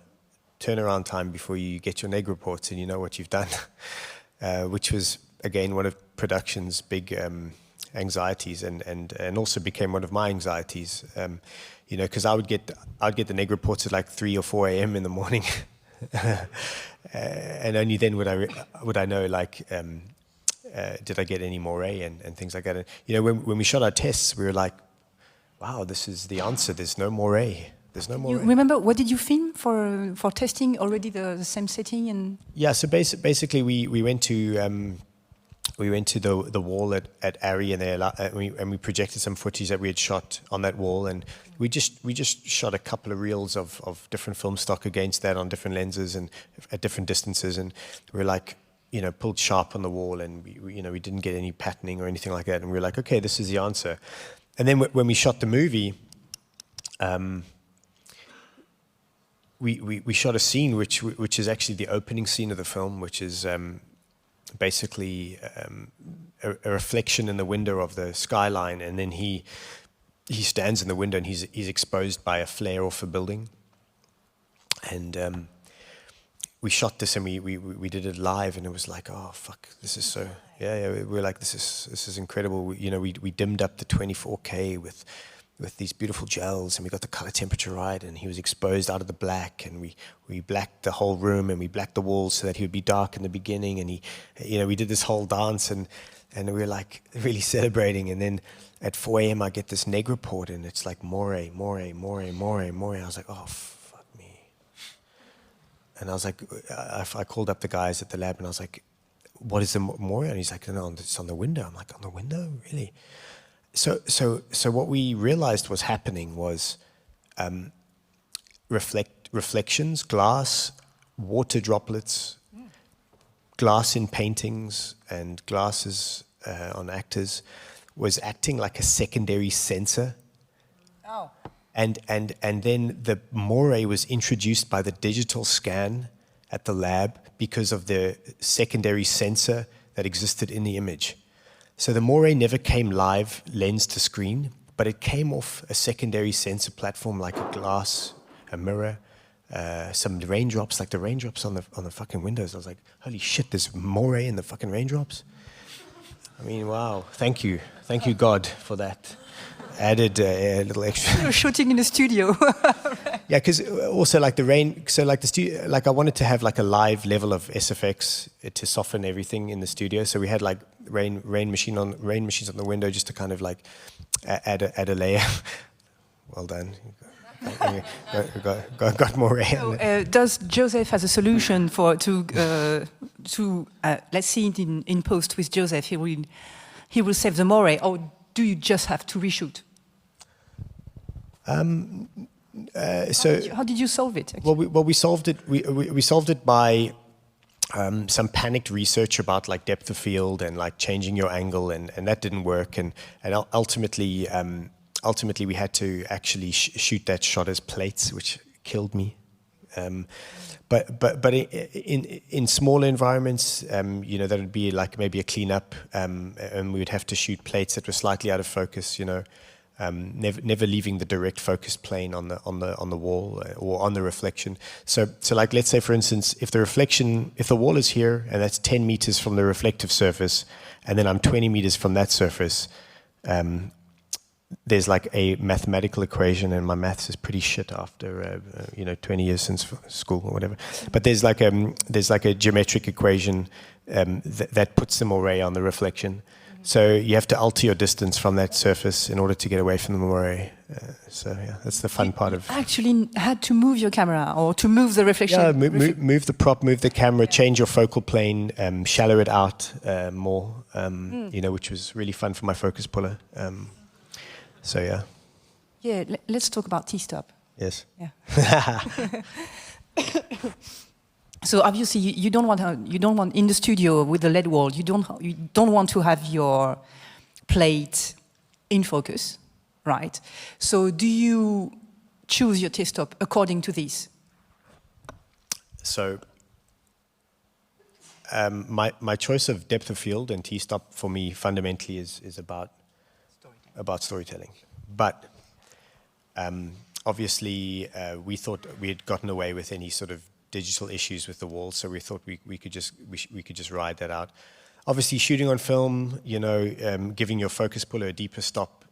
turnaround time before you get your neg reports and you know what you've done, which was again one of production's big anxieties and also became one of my anxieties. Because I'd get the neg reports at like 3 or 4 a.m. in the morning. And only then would I know, like, did I get any moire and things like that. And, when we shot our tests, we were like, wow, this is the answer. There's no moire. There's no moire. You remember, what did you film for testing already the same setting? And yeah, so basically we went to we went to the wall at Ari, and we projected some footage that we had shot on that wall, and we just shot a couple of reels of different film stock against that on different lenses and at different distances, and we were like, you know, pulled sharp on the wall, and we didn't get any patterning or anything like that, and we were like, okay, this is the answer. And then when we shot the movie, we shot a scene which is actually the opening scene of the film, which is basically a reflection in the window of the skyline, and then he stands in the window and he's exposed by a flare off a building. And we shot this, and we did it live, and it was like, oh fuck, this is so, yeah, we were like, this is incredible. We dimmed up the 24K with these beautiful gels, and we got the color temperature right, and he was exposed out of the black, and we blacked the whole room, and we blacked the walls so that he would be dark in the beginning, and we did this whole dance, and we were like really celebrating. And then at 4 a.m. I get this neg report, and it's like more. I was like, oh fuck me. And I was like, I called up the guys at the lab, and I was like, what is the more? And he's like, no, it's on the window. I'm like, on the window, really? So what we realized was happening was reflections, glass, water droplets, glass in paintings and glasses on actors was acting like a secondary sensor. Oh. And then the moire was introduced by the digital scan at the lab because of the secondary sensor that existed in the image. So the moire never came live lens to screen, but it came off a secondary sensor platform like a glass, a mirror, some raindrops, like the raindrops on the fucking windows. I was like, holy shit, there's moire in the fucking raindrops. I mean, wow, thank you God for that. Added a little extra. You're shooting in the studio. Yeah, because also like the rain, so like the studio, like I wanted to have like a live level of SFX to soften everything in the studio. So we had like rain machines on the window just to kind of like add a layer. Well done. Got more rain. So, does Joseph has a solution to let's see it in post with Joseph? He will save the moire, or do you just have to reshoot? How did you solve it? Actually? Well, we solved it. We solved it by some panicked research about like depth of field and like changing your angle, and that didn't work. And ultimately we had to actually shoot that shot as plates, which killed me. But in smaller environments, that would be like maybe a cleanup, and we would have to shoot plates that were slightly out of focus. Never leaving the direct focus plane on the wall or on the reflection. So like let's say for instance, if the wall is here and that's 10 meters from the reflective surface, and then I'm 20 meters from that surface, there's like a mathematical equation, and my maths is pretty shit after 20 years since school or whatever. But there's like a geometric equation that puts the moire on the reflection. So you have to alter your distance from that surface in order to get away from the moire. So yeah, that's the fun part of. Actually, had to move your camera or to move the reflection. Yeah, move the prop, move the camera, change your focal plane, shallow it out more. Which was really fun for my focus puller. So yeah. Yeah, let's talk about T-stop. Yes. Yeah. So obviously you don't want in the studio with the LED wall. You don't want to have your plate in focus, right? So do you choose your T-stop according to this? So my choice of depth of field and T-stop for me fundamentally is about storytelling. But obviously we thought we had gotten away with any sort of digital issues with the wall, so we thought we could just ride that out. Obviously, shooting on film, giving your focus puller a deeper stop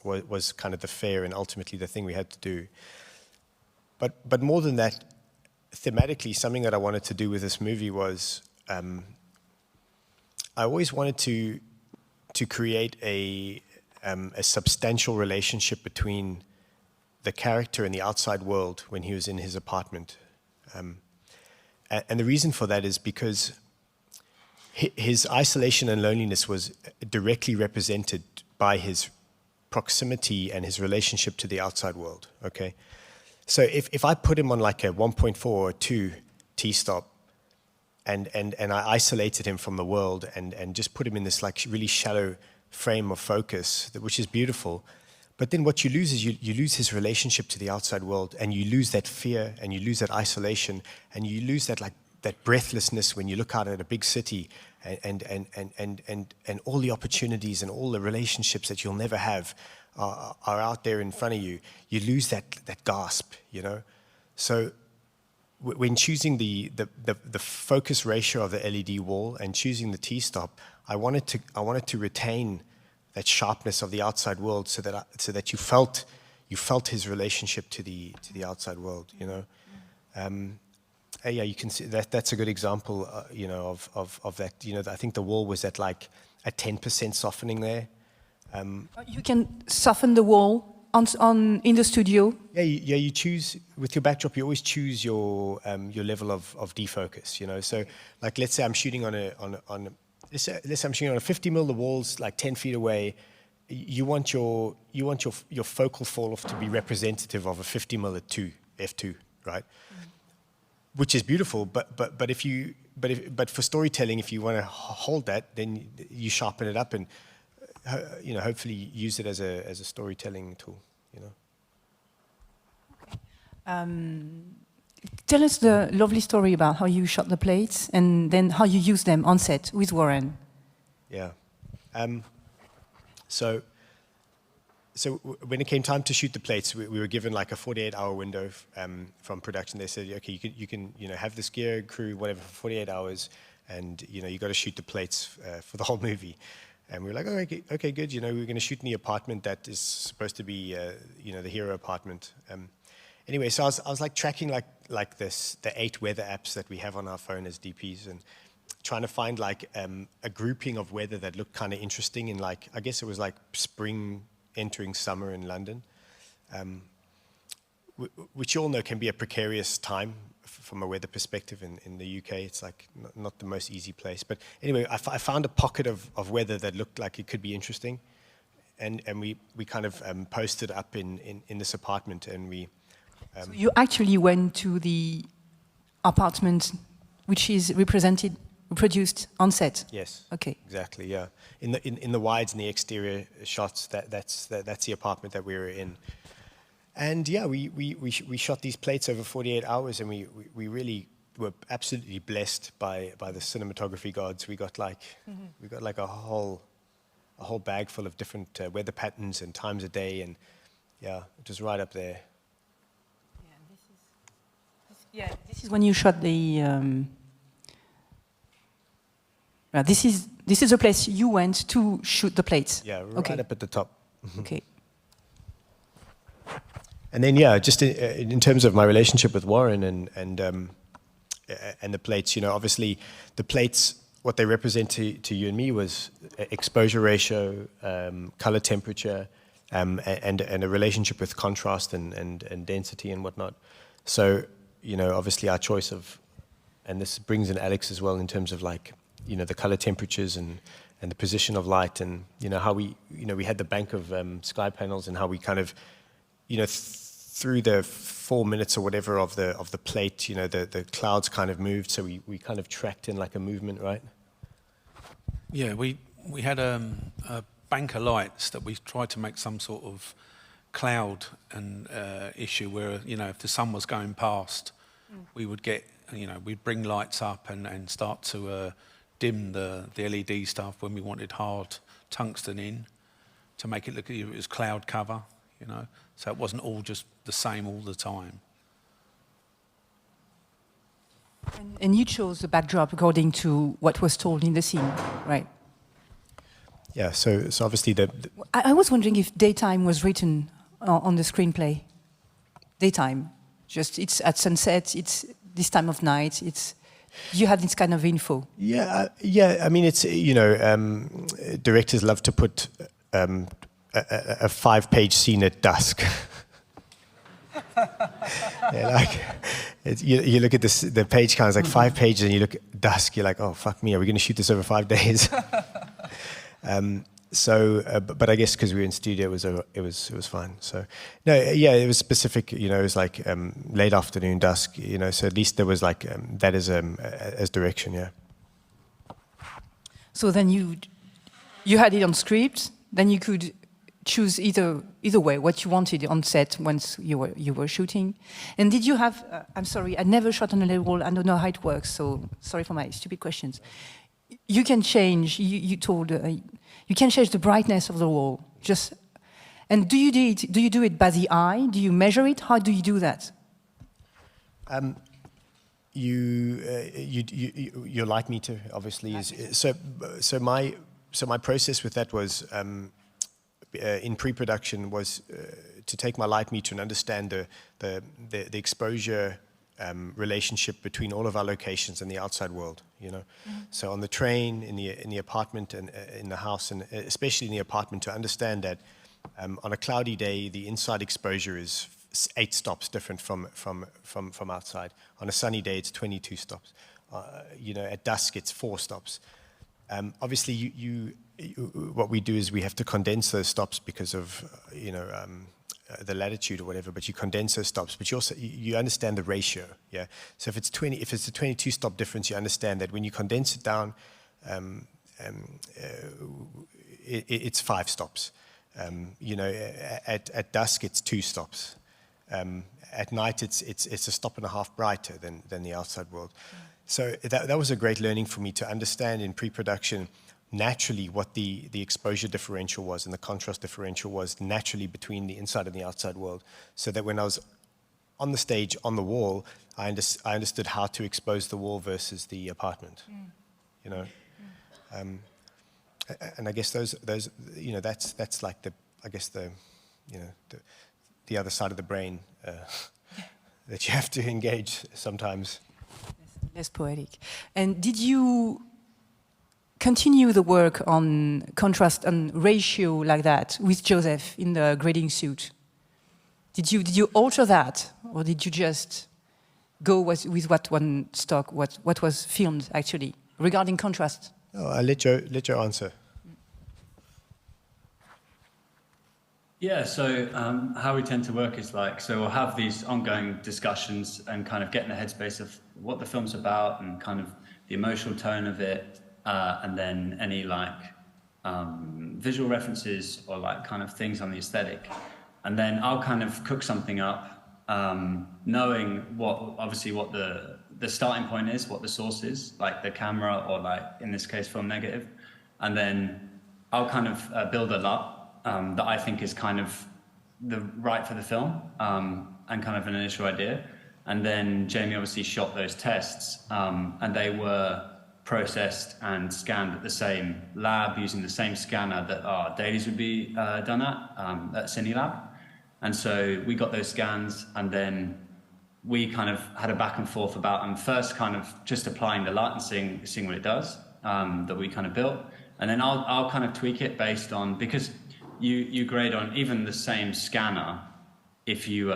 was kind of the fair and ultimately the thing we had to do. But more than that, thematically, something that I wanted to do with this movie was I always wanted to create a substantial relationship between the character and the outside world when he was in his apartment. And the reason for that is because his isolation and loneliness was directly represented by his proximity and his relationship to the outside world, okay? So if I put him on like a 1.4 or 2 T-stop and I isolated him from the world and just put him in this like really shallow frame of focus, which is beautiful, but then what you lose is you lose his relationship to the outside world, and you lose that fear, and you lose that isolation, and you lose that like that breathlessness when you look out at a big city and all the opportunities and all the relationships that you'll never have are out there in front of you. You lose that gasp, you know. So when choosing the focus ratio of the LED wall and choosing the T-stop, I wanted to retain that sharpness of the outside world, so that you felt his relationship to the outside world, you know. Yeah, you can see that's a good example, you know, of that. You know, I think the wall was at like a 10% softening there. You can soften the wall in the studio. Yeah, you choose with your backdrop. You always choose your level of defocus. You know, so like let's say I'm shooting on a 50 mil. The wall's like 10 feet away. You want your focal fall off to be representative of a 50 mil at f2, right? Which is beautiful, but for storytelling, if you want to hold that, then you sharpen it up and you know, hopefully use it as a storytelling tool, you know. Tell us the lovely story about how you shot the plates and then how you use them on set with Warren. Yeah. So when it came time to shoot the plates, we were given like a 48-hour window from production. They said, okay, you can you know, have this gear, crew, whatever, for 48 hours, and you know, you got to shoot the plates for the whole movie. And we were like, oh, okay, good. You know, we're going to shoot in the apartment that is supposed to be, you know, the hero apartment. Anyway, so I was like tracking like the 8 weather apps that we have on our phone as DPs, and trying to find like a grouping of weather that looked kind of interesting in, like, I guess it was like spring entering summer in London, which you all know can be a precarious time from a weather perspective in the UK. It's like not the most easy place. But anyway, I found a pocket of weather that looked like it could be interesting, and we kind of posted up in this apartment, and we... So you actually went to the apartment which is reproduced on set? Yes. Okay. Exactly, yeah. In the wides and the exterior shots, that's the apartment that we were in. And yeah, we shot these plates over 48 hours, and we really were absolutely blessed by the cinematography gods. We got like a whole bag full of different weather patterns and times of day, and yeah, it was right up there. Yeah, this is when you shot the. This is the place you went to shoot the plates. Yeah, right up at the top. Okay. And then yeah, just in terms of my relationship with Warren and the plates, you know, obviously the plates, what they represent to you and me was exposure ratio, color temperature, and a relationship with contrast and density and whatnot. So, you know, obviously our choice of, and this brings in Alex as well in terms of like, you know, the color temperatures and the position of light, and you know how we had the bank of sky panels, and how we kind of, you know, through the 4 minutes or whatever of the plate, you know, the clouds kind of moved, so we kind of tracked in like a movement, right? Yeah, we had a bank of lights that we tried to make some sort of cloud and issue where, you know, if the sun was going past, we would get, you know, we'd bring lights up and start to dim the LED stuff when we wanted hard tungsten in to make it look like it was cloud cover, you know, so it wasn't all just the same all the time. And you chose the backdrop according to what was told in the scene, right? Yeah, so obviously I was wondering if daytime was written on the screenplay. Daytime, just it's at sunset, it's this time of night, it's... You have this kind of info. Yeah, yeah. I mean, it's, you know, directors love to put a 5-page scene at dusk. Yeah, like you look at this, the page count is like 5 pages, and you look at dusk, you're like, oh fuck me, are we going to shoot this over 5 days? But I guess because we were in studio, it was fine. So no, yeah, it was specific. You know, it was like late afternoon, dusk. You know, so at least there was like that as direction. Yeah. So then you had it on script. Then you could choose either way what you wanted on set once you were shooting. And did you have? I'm sorry, I never shot on a LED wall. I don't know how it works. So sorry for my stupid questions. You can change. You told. You can change the brightness of the wall. And do you do it by the eye? Do you measure it? How do you do that? Your light meter obviously is so my process with that was in pre-production was to take my light meter and understand the exposure relationship between all of our locations and the outside world, you know. So on the train, in the apartment, and in the house, and especially in the apartment, to understand that on a cloudy day, the inside exposure is 8 stops different from outside. On a sunny day, it's 22 stops. You know, at dusk, it's 4 stops. Obviously, what we do is we have to condense those stops because of, you know, the latitude or whatever, but you condense those stops, but you understand the ratio, yeah? So if it's a 22 stop difference, you understand that when you condense it down, it's 5 stops. You know, at dusk, it's 2 stops. At night, it's a stop and a half brighter than the outside world. So that was a great learning for me to understand in pre-production naturally what the exposure differential was and the contrast differential was naturally between the inside and the outside world, so that when I was on the stage, on the wall, I understood how to expose the wall versus the apartment, you know. And I guess those you know, that's like the other side of the brain that you have to engage sometimes. Less poetic. And did you continue the work on contrast and ratio like that with Joseph in the grading suit? Did you alter that, or did you just go with what was filmed actually regarding contrast? Oh, I'll let Joe answer. Yeah, so how we tend to work is like, so we'll have these ongoing discussions and kind of get in the headspace of what the film's about and kind of the emotional tone of it, and then any like visual references or like kind of things on the aesthetic. And then I'll kind of cook something up, knowing what the starting point is, what the source is, like the camera or like, in this case, film negative. And then I'll kind of build a lot that I think is kind of right for the film, and kind of an initial idea. And then Jamie obviously shot those tests, and they were processed and scanned at the same lab using the same scanner that our dailies would be done at CineLab. And so we got those scans, and then we kind of had a back and forth about them, first kind of just applying the light and seeing what it does, that we kind of built. And then I'll kind of tweak it based on, because you grade on even the same scanner, if you,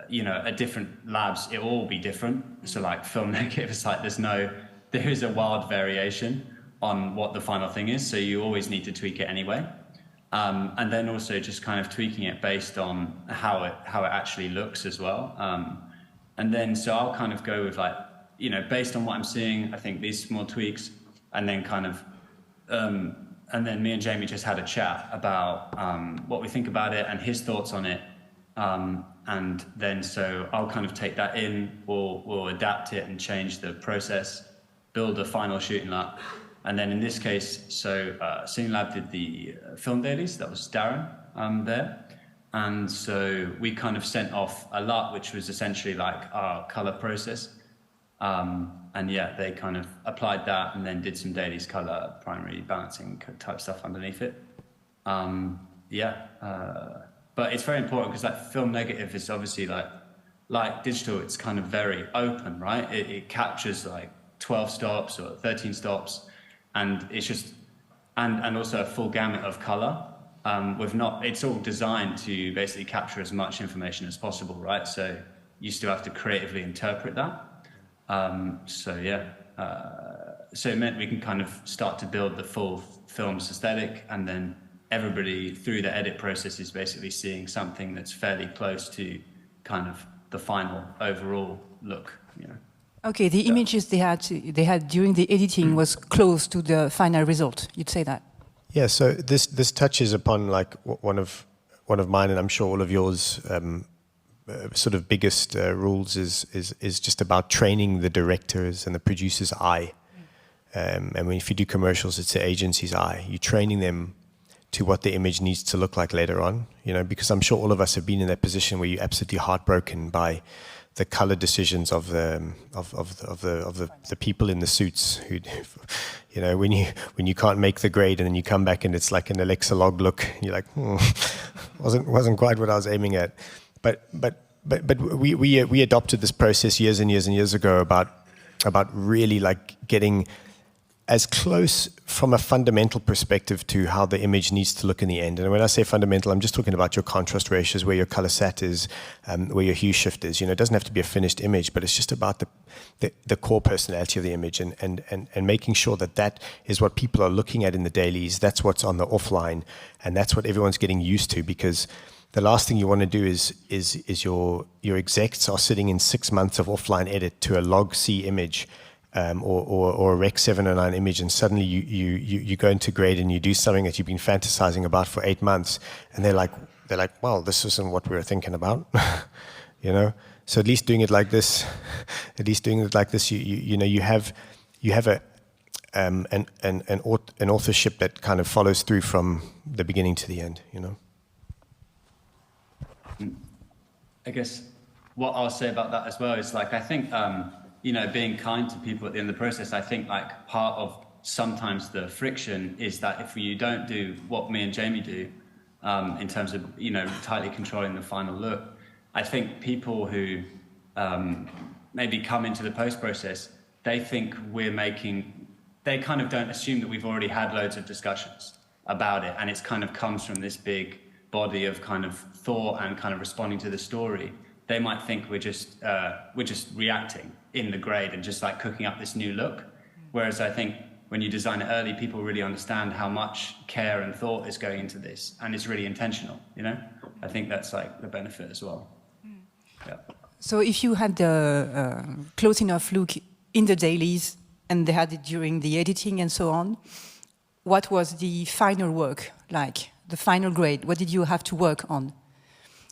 you know, at different labs, it will all be different. So like film negative, it's like there is a wild variation on what the final thing is, so you always need to tweak it anyway. And then also just kind of tweaking it based on how it actually looks as well. And then so I'll kind of go with like, you know, based on what I'm seeing, I think these small tweaks, and then kind of, and then me and Jamie just had a chat about what we think about it and his thoughts on it. And then so I'll kind of take that in, we'll adapt it and change the process, build a final shooting lap. And then in this case, so CineLab did the film dailies, that was Darren there. And so we kind of sent off a lot, which was essentially like our color process. And yeah, they kind of applied that and then did some dailies color, primary balancing type stuff underneath it. But it's very important because that film negative is obviously like digital, it's kind of very open, right? It captures like 12 stops or 13 stops, and it's just, and also a full gamut of color. we've not. It's all designed to basically capture as much information as possible, right? So you still have to creatively interpret that. So yeah, so it meant we can kind of start to build the full film's aesthetic, and then everybody through the edit process is basically seeing something that's fairly close to kind of the final overall look, you know. Okay, the images they had during the editing was close to the final result. You'd say that? Yeah. So this touches upon like one of mine, and I'm sure all of yours. Sort of biggest rules is just about training the director's and the producer's eye. And if you do commercials, it's the agency's eye. You're training them to what the image needs to look like later on, you know, because I'm sure all of us have been in that position where you're absolutely heartbroken by the color decisions of the people in the suits who, you know, when you can't make the grade and then you come back and it's like an Alexa log look, you're like, wasn't quite what I was aiming at. But we adopted this process years and years and years ago about really like getting as close from a fundamental perspective to how the image needs to look in the end. And when I say fundamental, I'm just talking about your contrast ratios, where your color sat is, where your hue shift is. You know, it doesn't have to be a finished image, but it's just about the core personality of the image and making sure that is what people are looking at in the dailies. That's what's on the offline, and that's what everyone's getting used to, because the last thing you want to do is your execs are sitting in 6 months of offline edit to a log C image, or a Rec 709 image, and suddenly you go into grade and you do something that you've been fantasizing about for 8 months, and they're like, well, this isn't what we were thinking about, you know. So at least doing it like this, you know, you have an authorship that kind of follows through from the beginning to the end, you know. I guess what I'll say about that as well is, like, I think, you know, being kind to people at the end of the process, I think, like, part of sometimes the friction is that if you don't do what me and Jamie do, in terms of, you know, tightly controlling the final look, I think people who maybe come into the post-process, they think they kind of don't assume that we've already had loads of discussions about it, and it's kind of comes from this big body of kind of thought and kind of responding to the story. They might think we're just reacting in the grade and just like cooking up this new look. Whereas I think when you design it early, people really understand how much care and thought is going into this, and it's really intentional, you know? I think that's like the benefit as well. Yeah. So if you had the close enough look in the dailies and they had it during the editing and so on, what was the final work like? The final grade, what did you have to work on?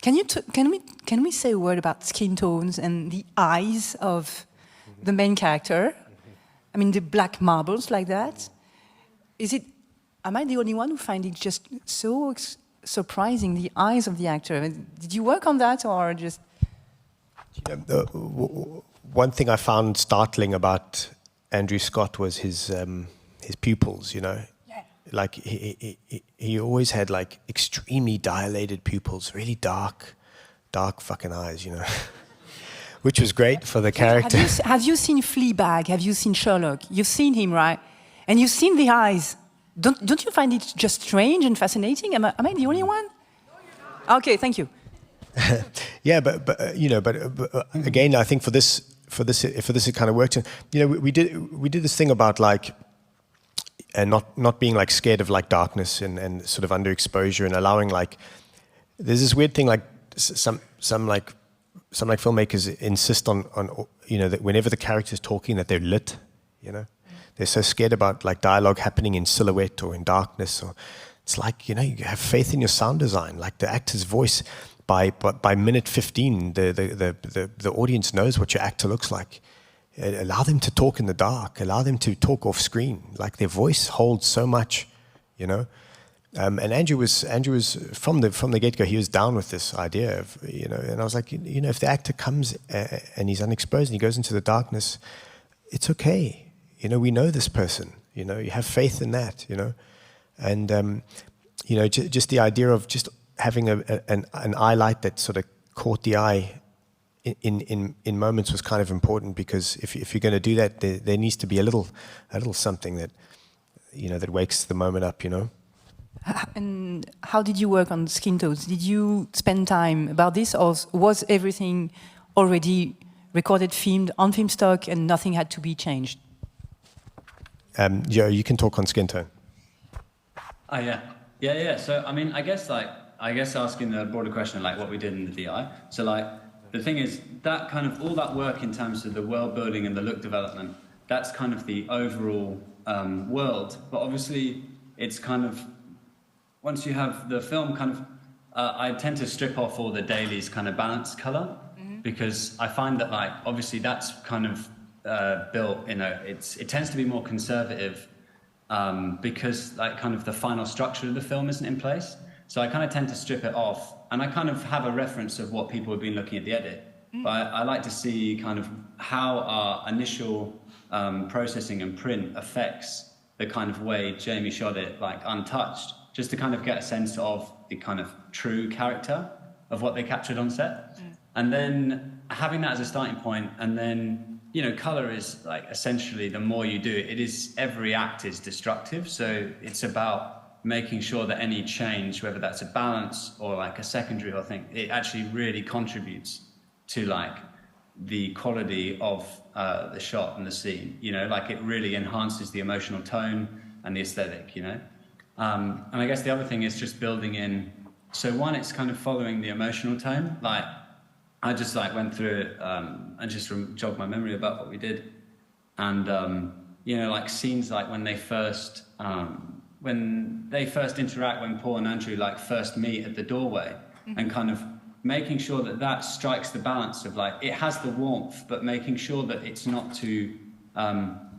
Can we say a word about skin tones and the eyes of the main character? I mean, the black marbles like that. Am I the only one who find it just so surprising, the eyes of the actor? I mean, did you work on that, or just? One thing I found startling about Andrew Scott was his pupils, you know. Like he always had like extremely dilated pupils, really dark fucking eyes, you know, which was great for the character. Have you seen Fleabag? Have you seen Sherlock? You've seen him, right? And you've seen the eyes. Don't you find it just strange and fascinating? Am I the only one? Okay, thank you. Yeah, but you know, but again, I think for this it kind of worked. You know, we did this thing about like. And not being like scared of like darkness and sort of underexposure, and allowing like, there's this weird thing like some filmmakers insist on you know, that whenever the character's talking that they're lit, you know, they're so scared about like dialogue happening in silhouette or in darkness, or it's like, you know, you have faith in your sound design, like the actor's voice. By minute 15, the audience knows what your actor looks like. Allow them to talk in the dark. Allow them to talk off screen. Like their voice holds so much, you know. And Andrew was from the get-go. He was down with this idea of, you know. And I was like, you know, if the actor comes and he's unexposed and he goes into the darkness, it's okay. You know, we know this person. You know, you have faith in that. You know, and you know, just the idea of just having an eye light that sort of caught the eye. In moments was kind of important, because if you're going to do that, there needs to be a little something that, you know, that wakes the moment up, you know. And how did you work on skin tones? Did you spend time about this, or was everything already recorded, filmed, on film stock, and nothing had to be changed? Joe, you can talk on skin tone. Oh yeah. So I mean, I guess asking the broader question, like what we did in the DI. So like the thing is that kind of all that work in terms of the world building and the look development. That's kind of the overall world. But obviously, it's kind of once you have the film, kind of I tend to strip off all the dailies kind of balanced color because I find that like obviously that's kind of built. It tends to be more conservative. Because like kind of the final structure of the film isn't in place. So I kind of tend to strip it off and I kind of have a reference of what people have been looking at the edit. But I like to see kind of how our initial processing and print affects the kind of way Jamie shot it, like untouched, just to kind of get a sense of the kind of true character of what they captured on set. And then having that as a starting point and then color is like essentially the more you do it is every act is destructive. So it's about making sure that any change, whether that's a balance or like a secondary or thing, it actually really contributes to like the quality of the shot and the scene. Like it really enhances the emotional tone and the aesthetic. And I guess the other thing is just building in. So one, it's kind of following the emotional tone, like. I just like went through it and just jogged my memory about what we did, and like scenes like when they first interact, when Paul and Andrew like first meet at the doorway, and kind of making sure that strikes the balance of like it has the warmth, but making sure that it's not too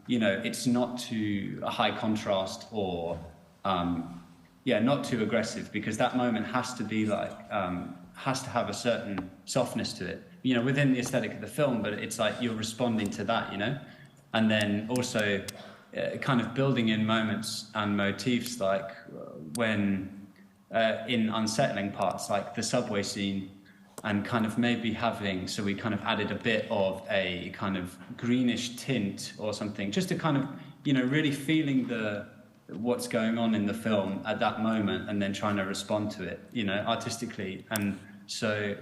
it's not too a high contrast or not too aggressive, because that moment has to be like. Has to have a certain softness to it, within the aesthetic of the film, but it's like you're responding to that, and then also kind of building in moments and motifs like when in unsettling parts like the subway scene, and kind of maybe having, so we kind of added a bit of a kind of greenish tint or something, just to kind of, really feeling what's going on in the film at that moment and then trying to respond to it, artistically. And so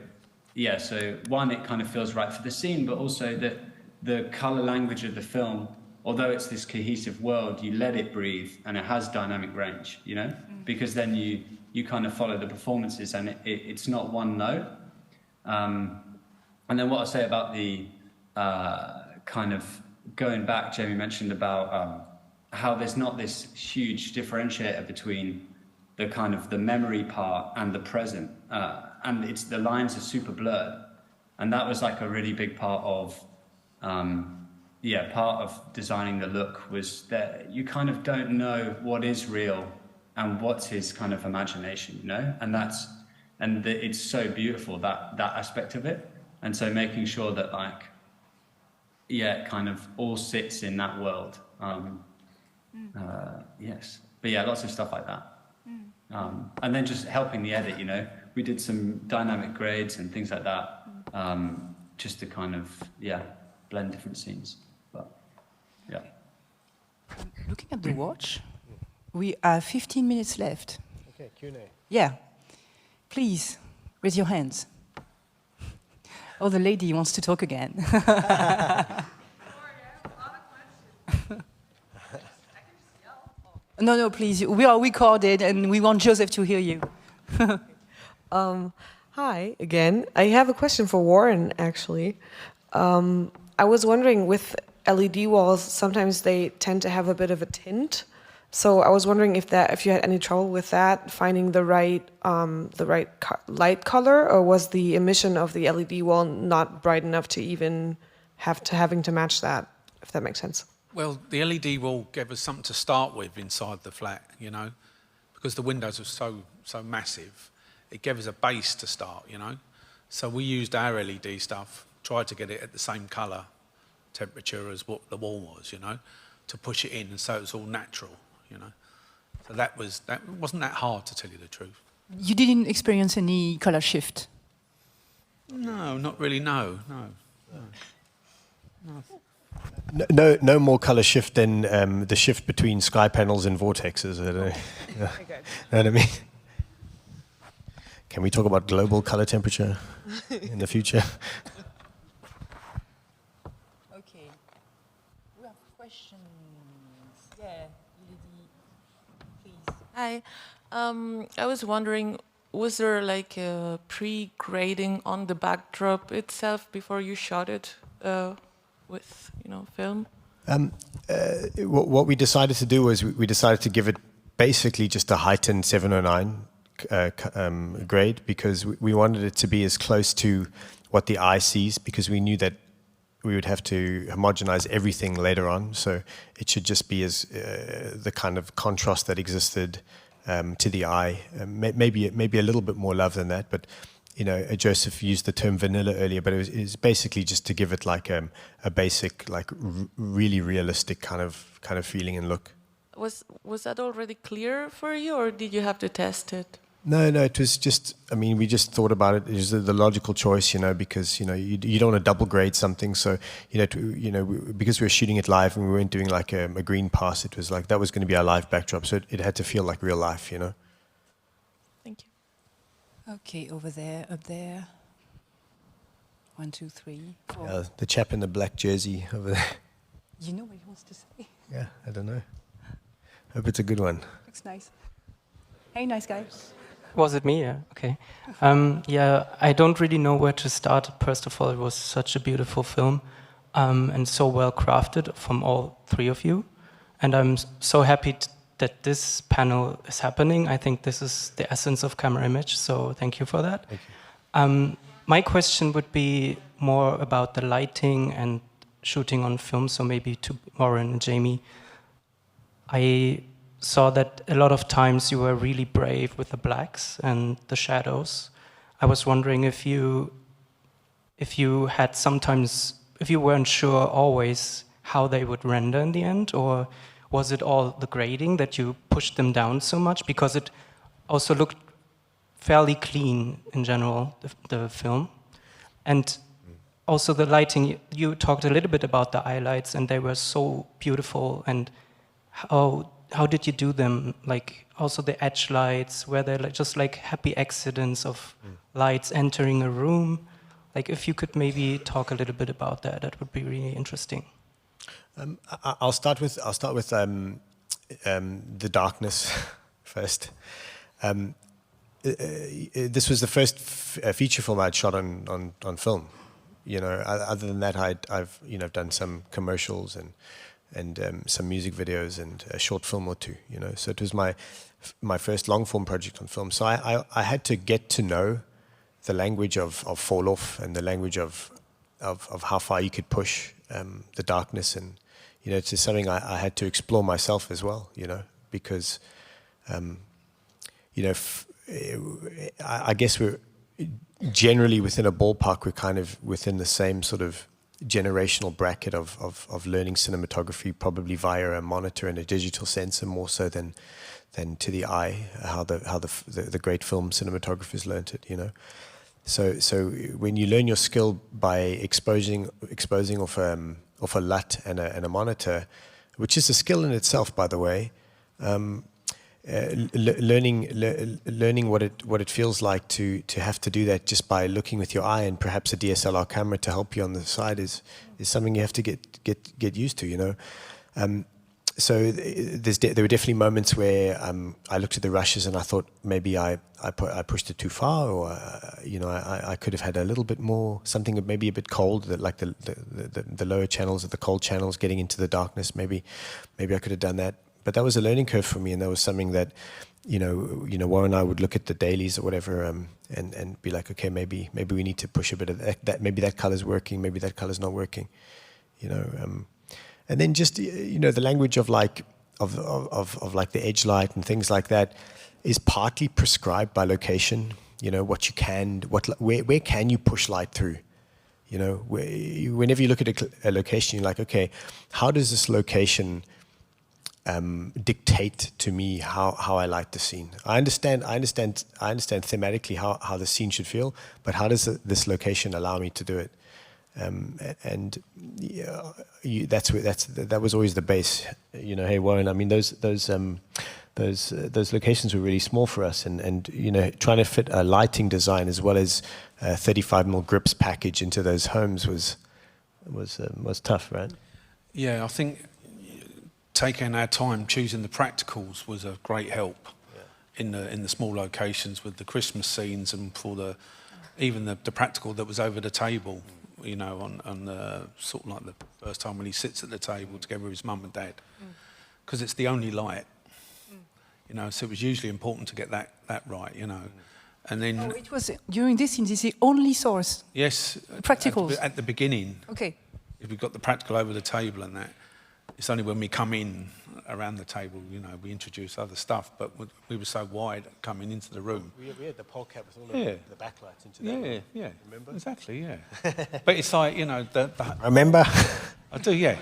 one, it kind of feels right for the scene, but also that the color language of the film, although it's this cohesive world, you let it breathe and it has dynamic range, because then you kind of follow the performances and it's not one note. And then what I say about the kind of going back, Jamie mentioned about how there's not this huge differentiator between the kind of the memory part and the present, and the lines are super blurred, and that was like a really big part of designing the look, was that you kind of don't know what is real and what's his kind of imagination, and it's so beautiful, that aspect of it, and so making sure that like it kind of all sits in that world. Yes, but lots of stuff like that. And then just helping the edit, we did some dynamic grades and things like that, just to kind of, blend different scenes. But, Looking at the watch, we have 15 minutes left. Okay, Q&A. Yeah, please, raise your hands. Oh, the lady wants to talk again. No, please. We are recorded, and we want Joseph to hear you. Hi again. I have a question for Warren, actually. I was wondering, with LED walls, sometimes they tend to have a bit of a tint. So I was wondering if you had any trouble with that, finding the right light color, or was the emission of the LED wall not bright enough to even having to match that, if that makes sense? Well, the LED wall gave us something to start with inside the flat, because the windows are so massive. It gave us a base to start, So we used our LED stuff, tried to get it at the same colour temperature as what the wall was, to push it in, and so it was all natural, So that wasn't that hard, to tell you the truth. You didn't experience any colour shift? No, not really. No. No more color shift than the shift between sky panels and vortexes. I don't know. Yeah. Know what I mean? Can we talk about global color temperature in the future? Okay. We have questions. Yeah, Lily, please. Hi. I was wondering, was there like a pre-grading on the backdrop itself before you shot it with, film? What we decided to do was we decided to give it basically just a heightened 709 grade, because we wanted it to be as close to what the eye sees, because we knew that we would have to homogenize everything later on. So it should just be as the kind of contrast that existed to the eye. Maybe a little bit more love than that, but Joseph used the term vanilla earlier, but it was basically just to give it like a basic, like really realistic kind of feeling and look. Was that already clear for you, or did you have to test it? No, it was just, we just thought about it. It was the logical choice, because, you don't want to double grade something. So, because we were shooting it live and we weren't doing like a green pass, it was like, that was going to be our live backdrop. So it had to feel like real life, Thank you. Okay, over there, up there. 1, 2, 3, 4. The chap in the black jersey over there. You know what he wants to say? Yeah, I don't know. Hope it's a good one. Looks nice. Hey, nice guy. Was it me? Yeah, okay. Yeah, I don't really know where to start. First of all, it was such a beautiful film and so well crafted from all three of you. And I'm so happy that this panel is happening. I think this is the essence of camerimage, so thank you for that. Thank you. My question would be more about the lighting and shooting on film, so maybe to Warren and Jamie. I saw that a lot of times you were really brave with the blacks and the shadows. I was wondering if you weren't sure always how they would render in the end, or was it all the grading that you pushed them down so much? Because it also looked fairly clean in general, the film. And also the lighting, you talked a little bit about the highlights and they were so beautiful. And how did you do them? Like also the edge lights, were they just like happy accidents of lights entering a room? Like if you could maybe talk a little bit about that, that would be really interesting. I'll start with the darkness first. This was the first feature film I'd shot on film. Other than that, I've done some commercials and some music videos and a short film or two. So it was my first long form project on film. So I had to get to know the language of fall off and the language of how far you could push the darkness, and it's something I had to explore myself as well. Because I guess we're generally within a ballpark. We're kind of within the same sort of generational bracket of learning cinematography, probably via a monitor and a digital sensor, more so than to the eye. How the great film cinematographers learnt it. So when you learn your skill by exposing off a LUT and a monitor, which is a skill in itself, by the way. Learning what it feels like to have to do that just by looking with your eye, and perhaps a DSLR camera to help you on the side is something you have to get used to. So there were definitely moments where I looked at the rushes and I thought maybe I pushed it too far, or I could have had a little bit more, something maybe a bit cold, that like the lower channels or the cold channels getting into the darkness. Maybe I could have done that. But that was a learning curve for me, and that was something that, Warren and I would look at the dailies or whatever, and be like, okay, maybe we need to push a bit of that. Maybe that color's working, maybe that color's not working, and then just the language of like the edge light and things like that is partly prescribed by location. What you can, where can you push light through? Whenever you look at a location, you're like, okay, how does this location dictate to me how I like the scene? I understand thematically how the scene should feel, but how does this location allow me to do it? and that was always the base. You know, hey Warren, I mean those locations were really small for us, and you know, trying to fit a lighting design as well as a 35mm grips package into those homes was tough, right? Yeah, I think taking our time choosing the practicals was a great help in the small locations with the Christmas scenes, and for even the practical that was over the table, you know, on the sort of like the first time when he sits at the table together with his mum and dad, because it's the only light, you know, so it was usually important to get that right, you know. And then it was during this scene, this is the only source. Yes, practicals at the beginning. Okay. If we've got the practical over the table and that, it's only when we come in around the table, you know, we introduce other stuff. But we were so wide coming into the room. We had the pole cap with all the backlights into that. Yeah. Remember? Exactly, yeah. But it's like, you know, remember? I do, yeah.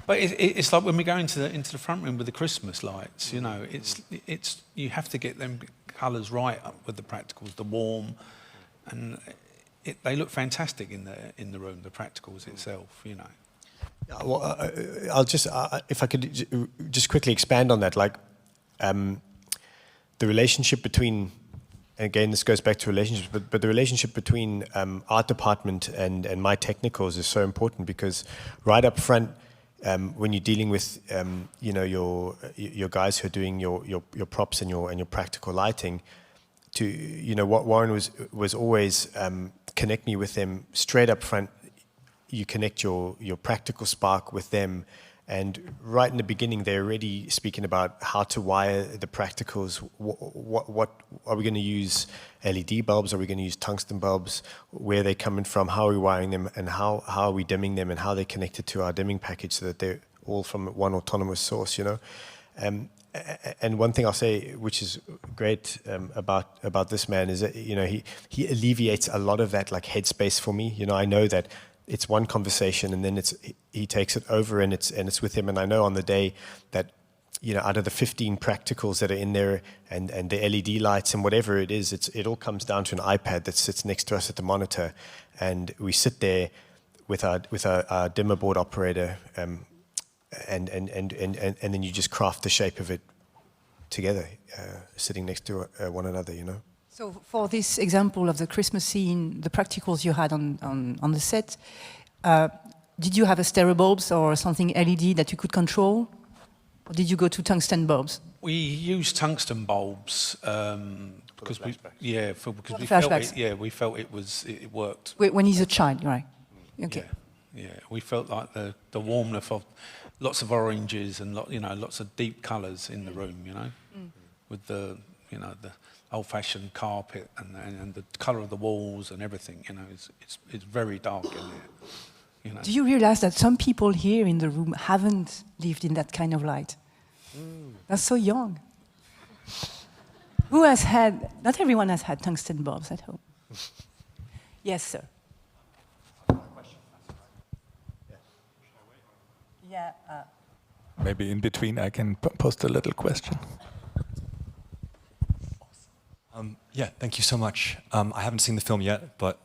But it's like when we go into the front room with the Christmas lights, you know, it's you have to get them colours right up with the practicals, the warm, and they look fantastic in the room, the practicals itself, you know. Well, I'll just, if I could just quickly expand on that, like the relationship between, and again, this goes back to relationships, but the relationship between art department and my technicals is so important, because right up front, when you're dealing with, you know, your guys who are doing your props and your practical lighting, to, you know, what Warren was always connect me with them straight up front. You connect your practical spark with them, and right in the beginning they're already speaking about how to wire the practicals. What are we going to use? LED bulbs? Are we going to use tungsten bulbs? Where are they coming from? How are we wiring them? And how are we dimming them? And how they're connected to our dimming package, so that they're all from one autonomous source, you know. And one thing I'll say, which is great about this man, is that, you know, he alleviates a lot of that like headspace for me. You know, I know that it's one conversation, and then he takes it over, and it's with him. And I know on the day that, you know, out of the 15 practicals that are in there, and the LED lights and whatever it is, it all comes down to an iPad that sits next to us at the monitor, and we sit there with our dimmer board operator, and then you just craft the shape of it together, sitting next to one another, you know. So for this example of the Christmas scene, the practicals you had on the set, did you have a stereo bulbs or something LED that you could control? Or did you go to tungsten bulbs? We used tungsten bulbs because we felt it worked. When he's a child, right? Okay. Yeah. We felt like the warmth of lots of oranges and lots of deep colours in the room, you know, with the old-fashioned carpet and the colour of the walls and everything, you know, it's very dark in there. You know. Do you realize that some people here in the room haven't lived in that kind of light? They're so young. Who has had, not everyone has had tungsten bulbs at home. Yes, sir. Yeah. Maybe in between I can post a little question. Yeah, thank you so much. I haven't seen the film yet, but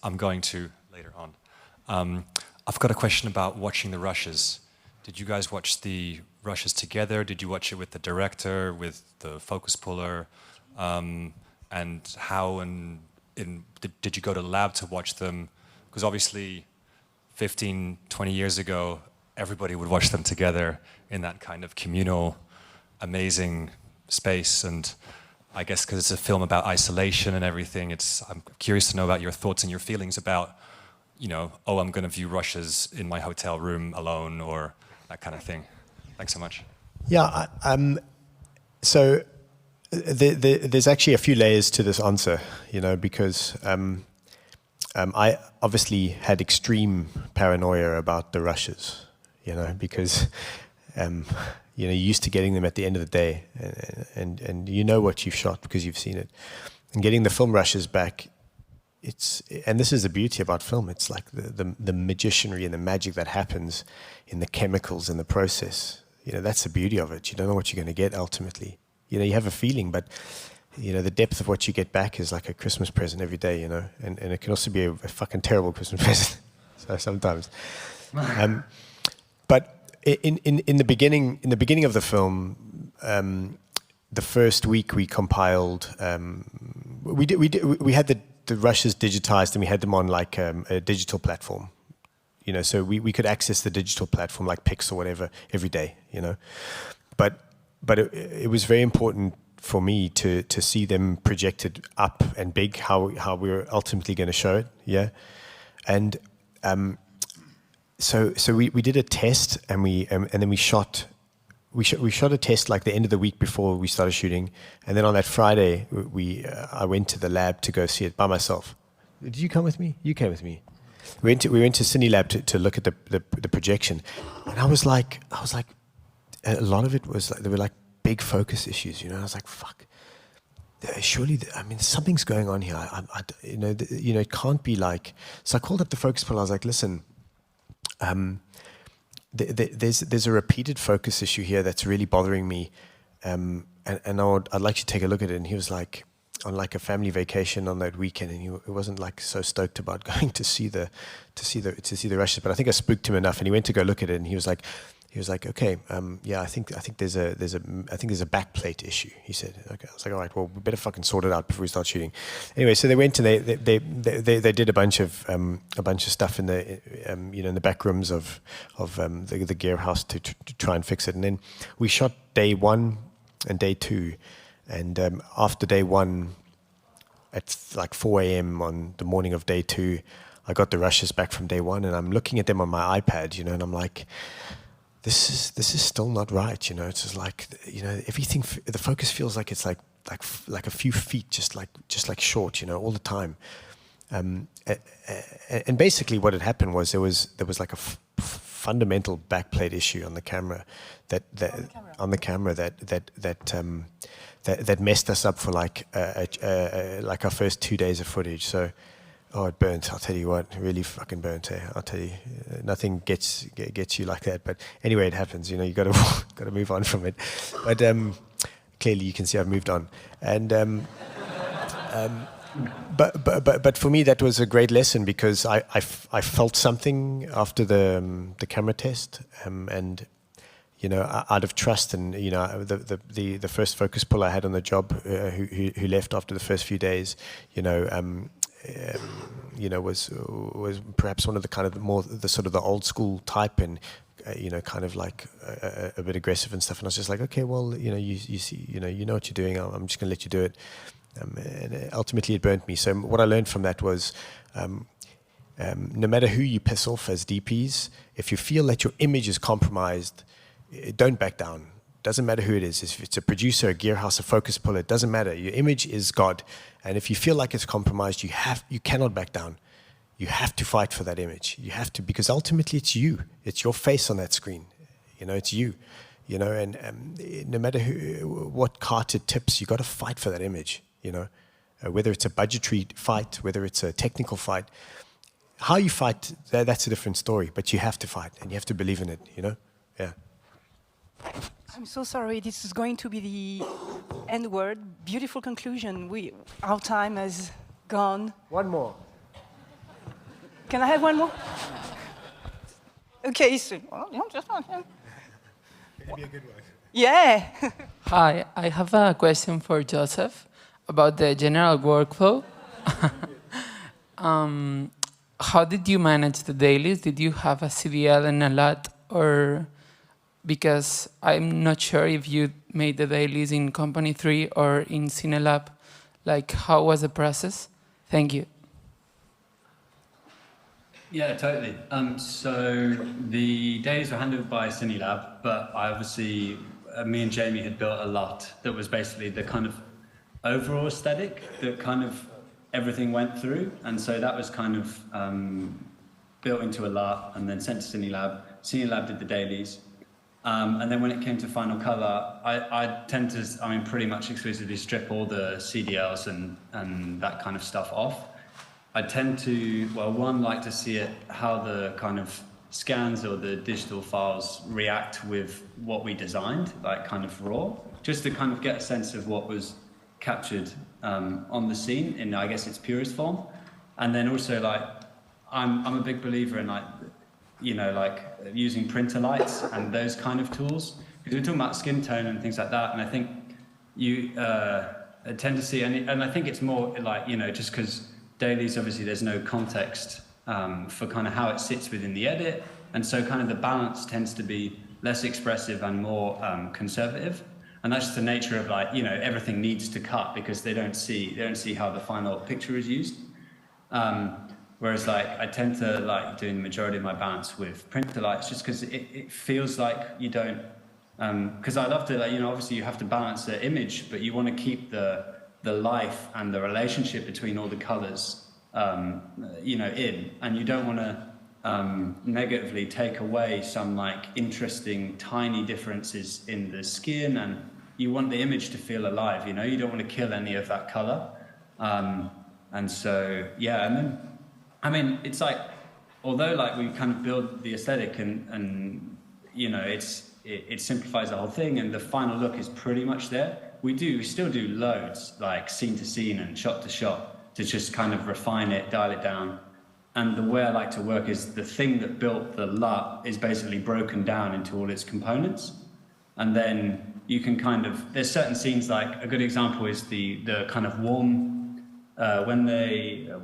I'm going to later on. I've got a question about watching the rushes. Did you guys watch the rushes together? Did you watch it with the director, with the focus puller? And how did you go to the lab to watch them? Because obviously 15, 20 years ago, everybody would watch them together in that kind of communal, amazing space. And I guess because it's a film about isolation and everything, I'm curious to know about your thoughts and your feelings about, you know, oh, I'm going to view rushes in my hotel room alone, or that kind of thing. Thanks so much. Yeah, so there's actually a few layers to this answer, you know, because I obviously had extreme paranoia about the rushes, you know, because you know, you're used to getting them at the end of the day, and you know what you've shot because you've seen it. And getting the film rushes back, and this is the beauty about film, it's like the magicianry and the magic that happens in the chemicals and the process. You know, that's the beauty of it. You don't know what you're going to get ultimately. You know, you have a feeling, but you know, the depth of what you get back is like a Christmas present every day, you know, and it can also be a fucking terrible Christmas present. So sometimes. But in the beginning of the film, the first week we compiled. We had the rushes digitized and we had them on like a digital platform. You know, so we could access the digital platform like Pix or whatever every day. You know, but it was very important for me to see them projected up and big, how we were ultimately going to show it, yeah. And so we did a test, and then we shot a test like the end of the week before we started shooting, and then on that Friday I went to the lab to go see it by myself. Did you come with me? You came with me. We went to CineLab to look at the projection, and I was like, a lot of it was like, there were like big focus issues, you know. I was like, fuck. Surely, I mean, something's going on here. You know, it can't be like. So I called up the focus puller. I was like, listen, there's a repeated focus issue here that's really bothering me, and I'd like you to take a look at it. And he was like, on like a family vacation on that weekend, and he wasn't like so stoked about going to see the rushes. But I think I spooked him enough, and he went to go look at it, and he was like, okay, yeah, I think there's a backplate issue. He said, okay. I was like, all right, well, we better fucking sort it out before we start shooting. Anyway, so they went and they did a bunch of stuff in the in the back rooms of the gear house to try and fix it. And then we shot day 1 and day 2, and after day 1, at like 4 a.m. on the morning of day 2, I got the rushes back from day 1, and I'm looking at them on my iPad, you know, and I'm like, this is still not right, you know. It's just like, you know, everything, the focus feels like it's like a few feet, just like short, you know, all the time. And basically, what had happened was there was like a fundamental backplate issue on the camera that messed us up for like our first 2 days of footage. So. Oh, it burnt. I'll tell you what, it really fucking burnt. I'll tell you, nothing gets you like that. But anyway, it happens. You know, you got to move on from it. But clearly, you can see I've moved on. And but for me, that was a great lesson, because I felt something after the camera test, and you know, out of trust, and you know, the first focus puller I had on the job, who left after the first few days, you know. You know, was perhaps one of the kind of more the sort of the old school type, and you know, kind of like a bit aggressive and stuff. And I was just like, okay, well, you know, you see, you know what you're doing. I'm just going to let you do it. And ultimately, it burnt me. So what I learned from that was, no matter who you piss off as DPs, if you feel that your image is compromised, don't back down. Doesn't matter who it is. If it's a producer, a gear house, a focus puller, it doesn't matter. Your image is God. And if you feel like it's compromised, you cannot back down. You have to fight for that image. You have to, because ultimately it's you. It's your face on that screen. You know, it's you. You know, and no matter what cart it tips, you got to fight for that image. You know, whether it's a budgetary fight, whether it's a technical fight. How you fight, that's a different story. But you have to fight, and you have to believe in it. You know, yeah. I'm so sorry. This is going to be the end word. Beautiful conclusion. Our time has gone. One more. Can I have one more? Okay. So, just one. Can it be a good one? Yeah. Hi. I have a question for Joseph about the general workflow. How did you manage the dailies? Did you have a CDL and a LUT, or? Because I'm not sure if you made the dailies in Company 3 or in CineLab. Like, how was the process? Thank you. Yeah, totally. So the dailies were handled by CineLab, but I obviously, me and Jamie had built a lot that was basically the kind of overall aesthetic that kind of everything went through. And so that was kind of built into a lot and then sent to CineLab. CineLab did the dailies. And then when it came to final color, I tend to, pretty much exclusively strip all the CDLs and that kind of stuff off. I tend to, well, one, like to see it, how the kind of scans or the digital files react with what we designed, like kind of raw, just to kind of get a sense of what was captured on the scene in, I guess, its purest form. And then also, like, I'm a big believer in like, you know, like using printer lights and those kind of tools, because we're talking about skin tone and things like that, and I think you tend to see, and I think it's more like, you know, just because dailies, obviously there's no context for kind of how it sits within the edit, and so kind of the balance tends to be less expressive and more conservative, and that's just the nature of like, you know, everything needs to cut because they don't see how the final picture is used. Whereas like I tend to like doing the majority of my balance with printer lights just because it feels like you don't, because I love to, like, you know, obviously you have to balance the image, but you want to keep the life and the relationship between all the colors, you know, in, and you don't want to negatively take away some like interesting tiny differences in the skin, and you want the image to feel alive, you know, you don't want to kill any of that color. And so, yeah, and then, I mean, it's like, although like we kind of build the aesthetic and you know, it simplifies the whole thing and the final look is pretty much there, we still do loads, like scene to scene and shot to shot, to just kind of refine it, dial it down. And the way I like to work is the thing that built the LUT is basically broken down into all its components. And then you can kind of, there's certain scenes, like a good example is the kind of warm, when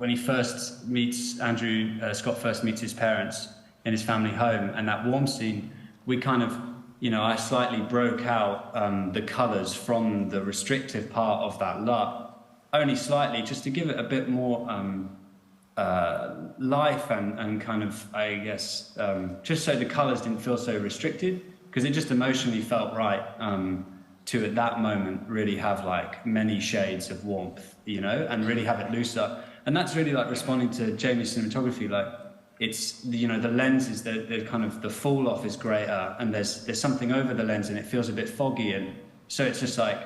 he first meets, Scott first meets his parents in his family home, and that warm scene, we kind of, you know, I slightly broke out the colors from the restrictive part of that LUT, only slightly, just to give it a bit more life and kind of, I guess, just so the colors didn't feel so restricted, because it just emotionally felt right to, at that moment, really have like many shades of warmth, you know, and really have it loose up. And that's really like responding to Jamie's cinematography, like it's, you know, the lenses, the kind of, the fall off is greater, and there's something over the lens and it feels a bit foggy, and so it's just like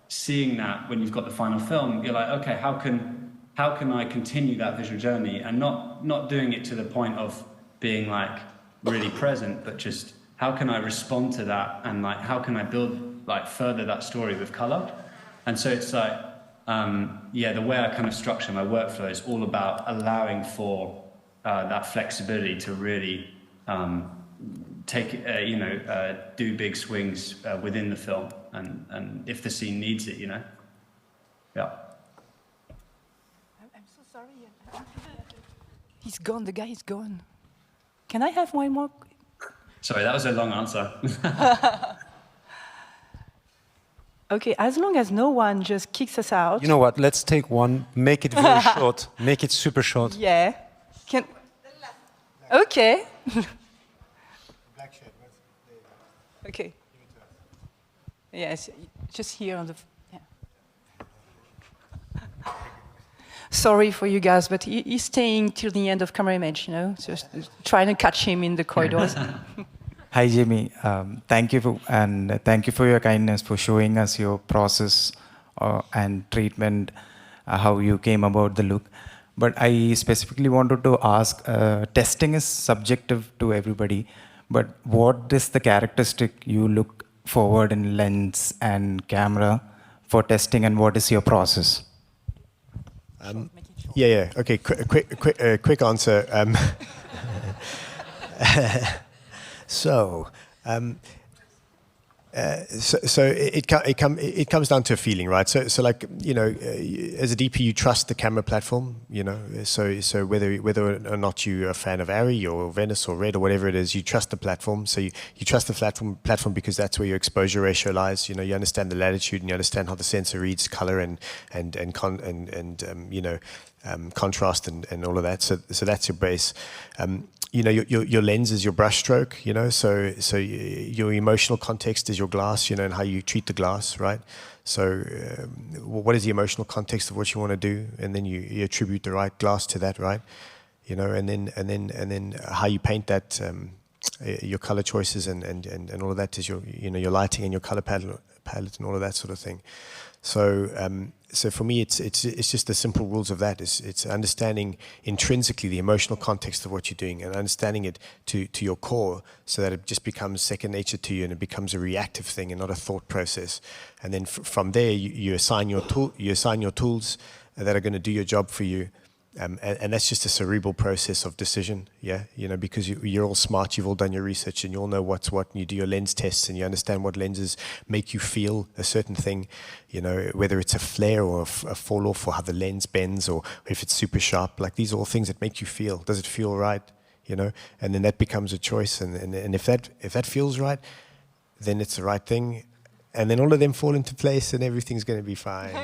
seeing that when you've got the final film, you're like, okay, how can I continue that visual journey, and not doing it to the point of being like really present, but just how can I respond to that, and like how can I build like further that story with color. And so it's like, yeah, the way I kind of structure my workflow is all about allowing for that flexibility to really take, you know, do big swings within the film, and if the scene needs it, you know. Yeah. I'm so sorry. He's gone. The guy is gone. Can I have one more? Sorry, that was a long answer. Okay, as long as no one just kicks us out. You know what? Let's take one. Make it very short. Make it super short. Yeah. Okay. Okay. Yes, just here on the. Yeah. Sorry for you guys, but he's staying till the end of CAMERIMAGE, you know, just trying to catch him in the corridors. Hi, Jamie. Thank you for your kindness for showing us your process and treatment, how you came about the look. But I specifically wanted to ask, testing is subjective to everybody, but what is the characteristic you look forward in lens and camera for testing, and what is your process? Yeah. Okay. Quick answer. So it comes down to a feeling, right? So like, you know, as a DP, you trust the camera platform, you know. So whether or not you're a fan of Arri or Venice or Red or whatever it is, you trust the platform. So you trust the platform because that's where your exposure ratio lies. You know, you understand the latitude and you understand how the sensor reads color and you know, contrast and all of that. So that's your base. You know, your lens is your brush stroke, you know, so your emotional context is your glass, you know, and how you treat the glass, right? So what is the emotional context of what you want to do, and then you attribute the right glass to that, right? You know, and then how you paint that, your color choices and all of that is your, you know, your lighting and your color palette and all of that sort of thing. So for me, it's just the simple rules of that. It's understanding intrinsically the emotional context of what you're doing and understanding it to your core, so that it just becomes second nature to you and it becomes a reactive thing and not a thought process. And then from there, you assign your tools that are going to do your job for you. And that's just a cerebral process of decision, yeah? You know, because you're all smart, you've all done your research, and you all know what's what, and you do your lens tests, and you understand what lenses make you feel a certain thing, you know, whether it's a flare or a fall off, or how the lens bends, or if it's super sharp. Like, these are all things that make you feel. Does it feel right? You know, and then that becomes a choice, and if that feels right, then it's the right thing, and then all of them fall into place, and everything's going to be fine.